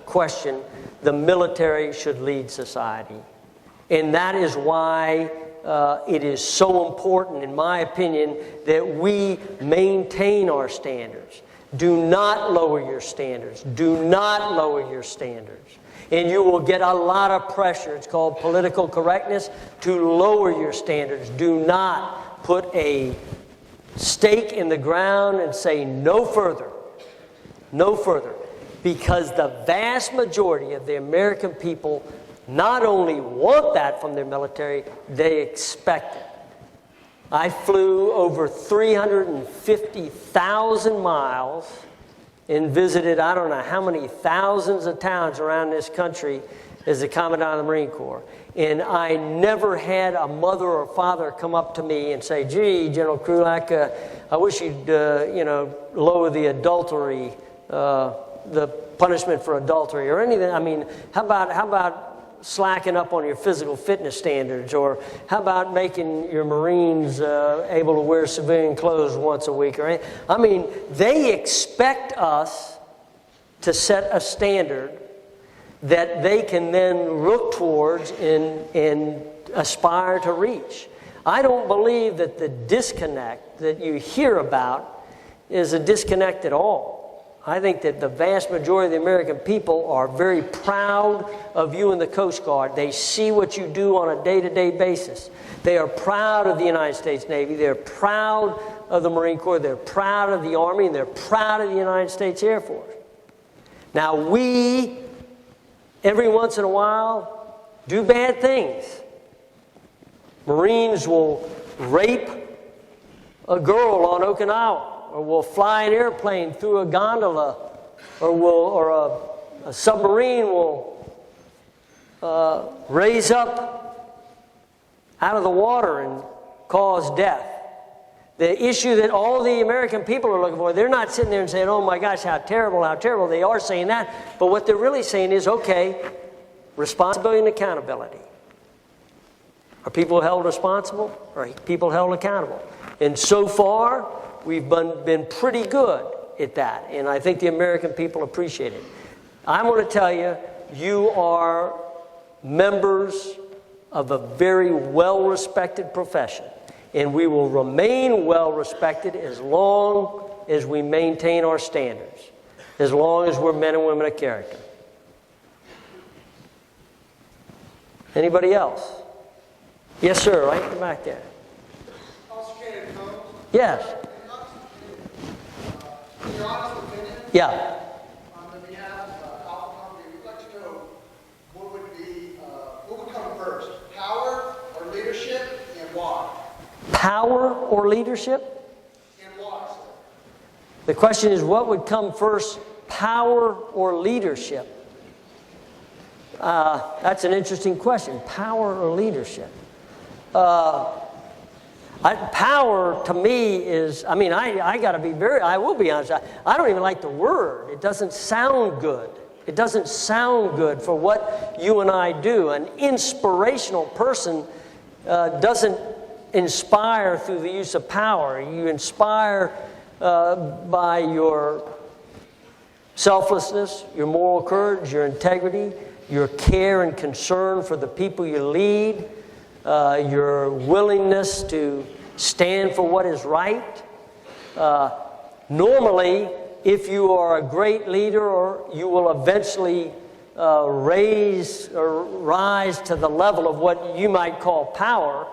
question, the military should lead society. And that is why it is so important, in my opinion, that we maintain our standards. Do not lower your standards. Do not lower your standards. And you will get a lot of pressure. It's called political correctness to lower your standards. Do not put a stake in the ground and say no further. No further. Because the vast majority of the American people not only want that from their military, they expect it. I flew over 350,000 miles and visited I don't know how many thousands of towns around this country as the Commandant of the Marine Corps. And I never had a mother or father come up to me and say, gee, General Krulak, I wish you'd lower the adultery, the punishment for adultery or anything. I mean, how about slacking up on your physical fitness standards, or how about making your Marines able to wear civilian clothes once a week? I mean, they expect us to set a standard that they can then look towards and aspire to reach. I don't believe that the disconnect that you hear about is a disconnect at all. I think that the vast majority of the American people are very proud of you in the Coast Guard. They see what you do on a day-to-day basis. They are proud of the United States Navy. They're proud of the Marine Corps. They're proud of the Army. And they're proud of the United States Air Force. Now, we, every once in a while, do bad things. Marines will rape a girl on Okinawa, or will fly an airplane through a gondola, or a submarine will raise up out of the water and cause death. The issue that all the American people are looking for, they're not sitting there and saying, oh my gosh, how terrible, how terrible. They are saying that, but what they're really saying is, okay, responsibility and accountability. Are people held responsible? Are people held accountable? And so far, we've been pretty good at that, and I think the American people appreciate it. I'm going to tell you, you are members of a very well-respected profession, and we will remain well-respected as long as we maintain our standards, as long as we're men and women of character. Anybody else? Yes, sir, right in the back there. Yes. In your honest opinion, Yeah. on the behalf of Alpha Company, we'd like to know what would come first, power or leadership, and why? Power or leadership? And why, sir? The question is, what would come first, power or leadership? That's an interesting question, power or leadership. Power to me is, I mean, I got to be I will be honest, I don't even like the word. It doesn't sound good. It doesn't sound good for what you and I do. An inspirational person doesn't inspire through the use of power. You inspire by your selflessness, your moral courage, your integrity, your care and concern for the people you lead, your willingness to stand for what is right. Normally, if you are a great leader, you will eventually raise or rise to the level of what you might call power,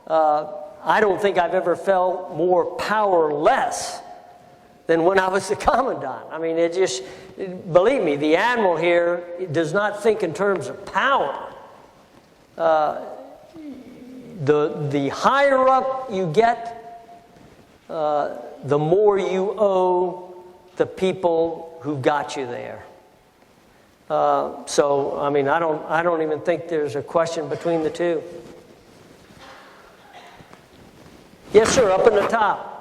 I don't think I've ever felt more powerless than when I was the commandant. I mean, it just, believe me, the admiral here does not think in terms of power. The higher up you get, the more you owe the people who got you there. So, I mean, I don't even think there's a question between the two. Yes, sir, up in the top.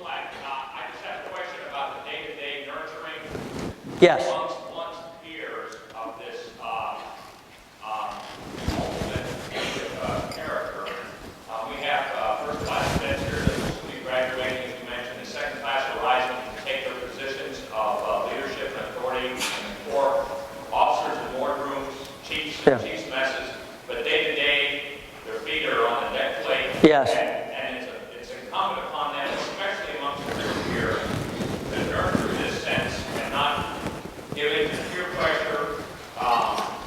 I just have a question about the day-to-day nurturing Yes. amongst peers of this ultimate character. We have first class cadets here that will be graduating, as you mentioned. The second class are rising to take their positions of leadership and authority in the Corps, officers in wardrooms, chiefs, chiefs messes. But day-to-day, their feet are on the deck plate. Yes. And it's incumbent upon them, especially amongst their peers, to nurture this sense and not give in to peer pressure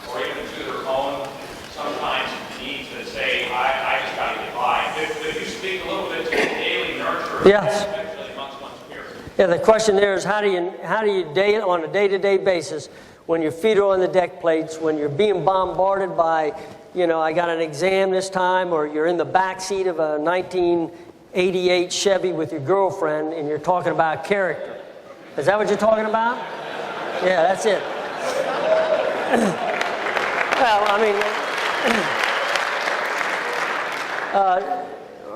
or even to their own sometimes needs that say, I just got to get by. Could you speak a little bit to the daily nurture, Yes. especially amongst one's peers? Yeah, the question there is how do you on a day-to-day basis, when your feet are on the deck plates, when you're being bombarded by, you know, I got an exam this time, or you're in the back seat of a 1988 Chevy with your girlfriend and you're talking about character. Is that what you're talking about? Yeah, that's it. Well, I mean,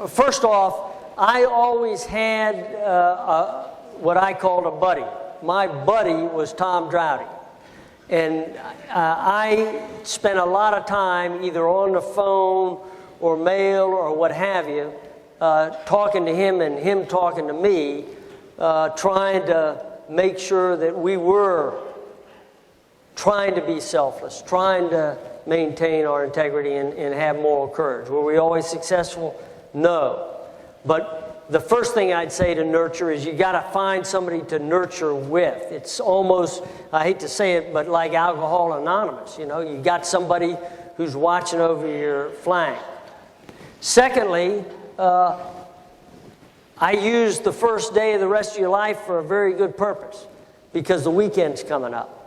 first off, I always had what I called a buddy. My buddy was Tom Droughty. And I spent a lot of time either on the phone or mail or what have you, talking to him and him talking to me, trying to make sure that we were trying to be selfless, trying to maintain our integrity and have moral courage. Were we always successful? No. But the first thing I'd say to nurture is you got to find somebody to nurture with. It's almost, I hate to say it, but like Alcohol Anonymous. You know, you got somebody who's watching over your flank. Secondly, I use the first day of the rest of your life for a very good purpose, because the weekend's coming up.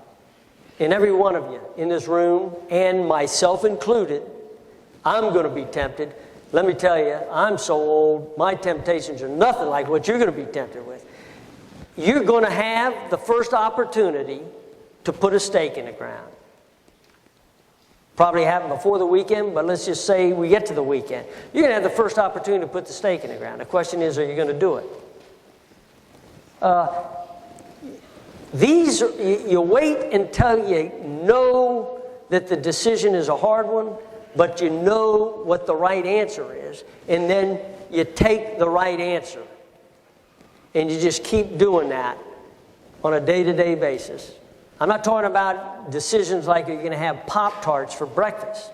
And every one of you in this room, and myself included, I'm going to be tempted. Let me tell you, I'm so old, my temptations are nothing like what you're going to be tempted with. You're going to have the first opportunity to put a stake in the ground. Probably happened before the weekend, but let's just say we get to the weekend. You're going to have the first opportunity to put the stake in the ground. The question is, are you going to do it? You wait until you know that the decision is a hard one, but you know what the right answer is, and then you take the right answer. And you just keep doing that on a day-to-day basis. I'm not talking about decisions like you're going to have Pop-Tarts for breakfast.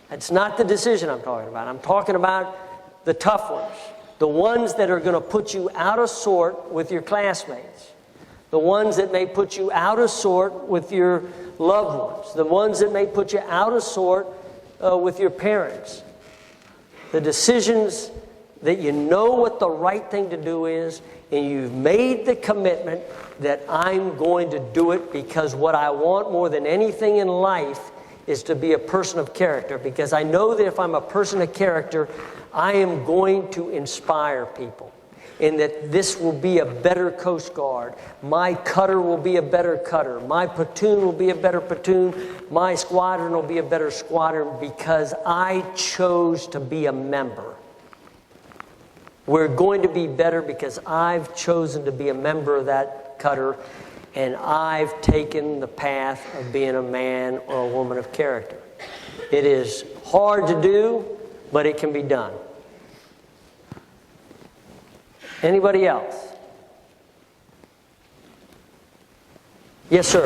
That's not the decision I'm talking about. I'm talking about the tough ones, the ones that are going to put you out of sort with your classmates, the ones that may put you out of sort with your loved ones, the ones that may put you out of sort with your parents. The decisions that you know what the right thing to do is, and you've made the commitment that I'm going to do it because what I want more than anything in life is to be a person of character, because I know that if I'm a person of character, I am going to inspire people, and that this will be a better Coast Guard. My cutter will be a better cutter. My platoon will be a better platoon. My squadron will be a better squadron because I chose to be a member. We're going to be better because I've chosen to be a member of that cutter, and I've taken the path of being a man or a woman of character. It is hard to do, but it can be done. Anybody else? Yes, sir.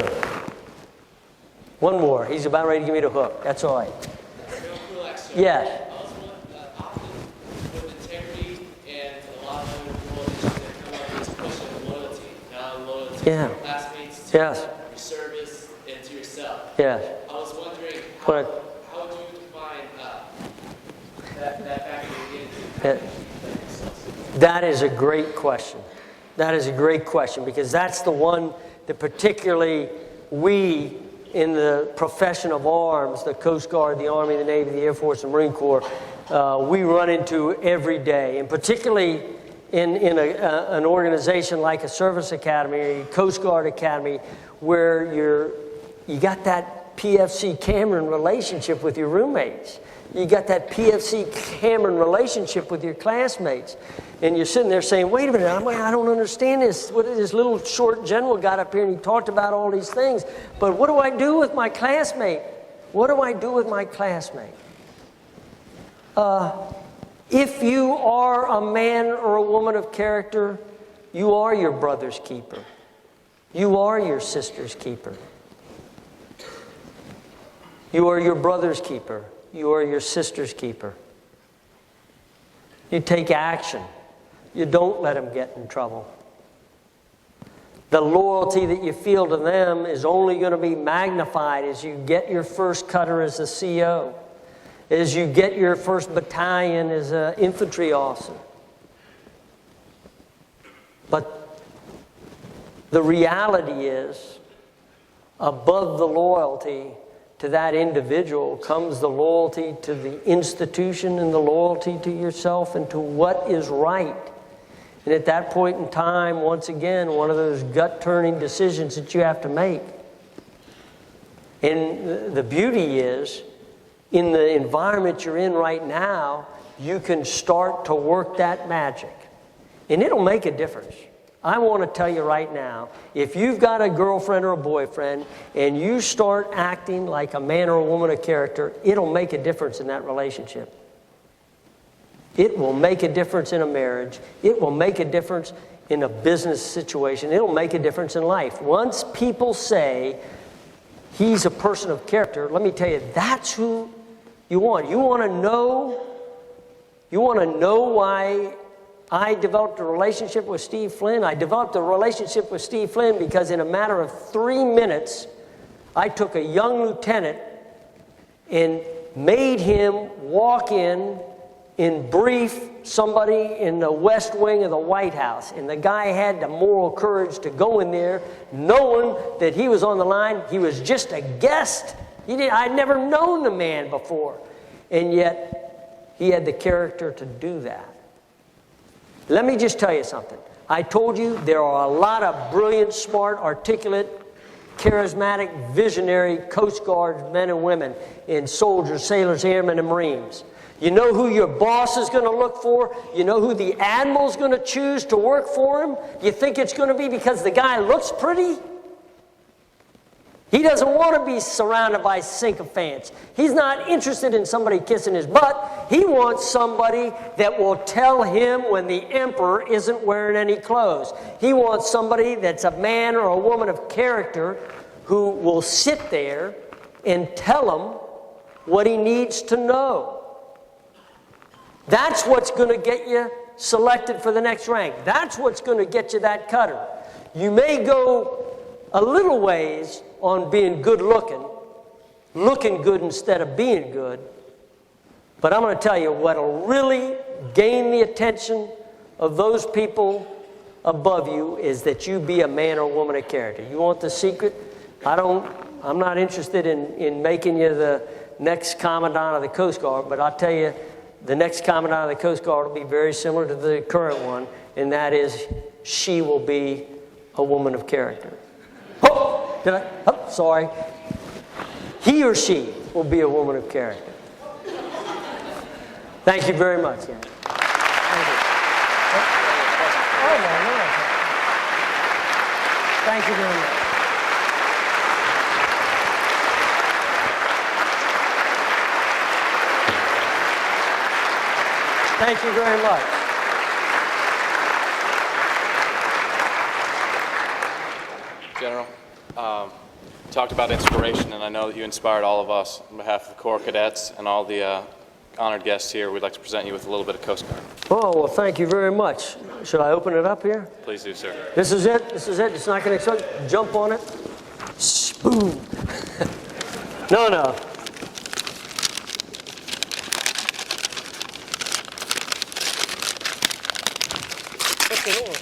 One more. He's about ready to give me the hook. That's all right. Yes. Often with integrity and a lot of other issues that come up is a question of loyalty. Now, loyalty to Yeah. your classmates, to Yes. your service, and to yourself. Yes. I was wondering, What- how would you define that factor Yeah. into That is a great question. That is a great question, because that's the one that particularly we in the profession of arms, the Coast Guard, the Army, the Navy, the Air Force, and Marine Corps, we run into every day. And particularly in an organization like a Service Academy or a Coast Guard Academy, where you got that PFC Cameron relationship with your roommates. You got that PFC Cameron relationship with your classmates. And you're sitting there saying, wait a minute, I don't understand this. What this little short general got up here and he talked about all these things. But what do I do with my classmate? What do I do with my classmate? If you are a man or a woman of character, you are your brother's keeper. You are your sister's keeper. You are your brother's keeper. You are your sister's keeper. You take action. You don't let them get in trouble. The loyalty that you feel to them is only going to be magnified as you get your first cutter as a CO, as you get your first battalion as an infantry officer. But the reality is, above the loyalty to that individual comes the loyalty to the institution and the loyalty to yourself and to what is right. And at that point in time, once again, one of those gut-turning decisions that you have to make. And the beauty is, in the environment you're in right now, you can start to work that magic. And it'll make a difference. I want to tell you right now, if you've got a girlfriend or a boyfriend and you start acting like a man or a woman of character, it'll make a difference in that relationship. It will make a difference in a marriage. It will make a difference in a business situation. It'll make a difference in life. Once people say, he's a person of character, let me tell you, that's who you want. You want to know why I developed a relationship with Steve Flynn? I developed a relationship with Steve Flynn because in a matter of 3 minutes, I took a young lieutenant and made him walk in and brief somebody in the West Wing of the White House. And the guy had the moral courage to go in there knowing that he was on the line. He was just a guest. I'd never known the man before. And yet, he had the character to do that. Let me just tell you something. I told you there are a lot of brilliant, smart, articulate, charismatic, visionary Coast Guard men and women and soldiers, sailors, airmen, and Marines. You know who your boss is going to look for? You know who the admiral's going to choose to work for him? You think it's going to be because the guy looks pretty? He doesn't want to be surrounded by sycophants. He's not interested in somebody kissing his butt. He wants somebody that will tell him when the emperor isn't wearing any clothes. He wants somebody that's a man or a woman of character who will sit there and tell him what he needs to know. That's what's going to get you selected for the next rank. That's what's going to get you that cutter. You may go a little ways on being good looking good instead of being good. But I'm going to tell you what'll really gain the attention of those people above you is that you be a man or woman of character. You want the secret? I'm not interested in making you the next commandant of the Coast Guard, but I'll tell you, the next commandant of the Coast Guard will be very similar to the current one, and that is she will be a woman of character. Sorry. He or she will be a woman of character. Thank you very much. Yeah. Thank you very much. Thank you very much. General, talked about inspiration, and I know that you inspired all of us. On behalf of the Corps Cadets and all the honored guests here, we'd like to present you with a little bit of Coast Guard. Oh, well, thank you very much. Should I open it up here? Please do, sir. This is it? This is it? It's not going to jump on it? Boom. No, no. What's it on?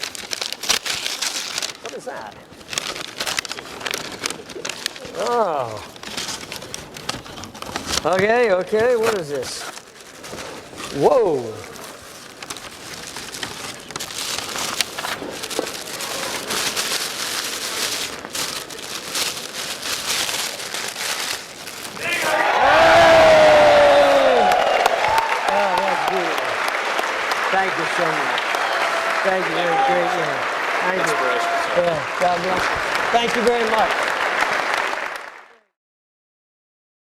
What is that? Oh. Okay, okay, what is this? Whoa. Thank you so much. Thank you. Very great. Yeah. Thank you. Yeah. God bless. Thank you very much.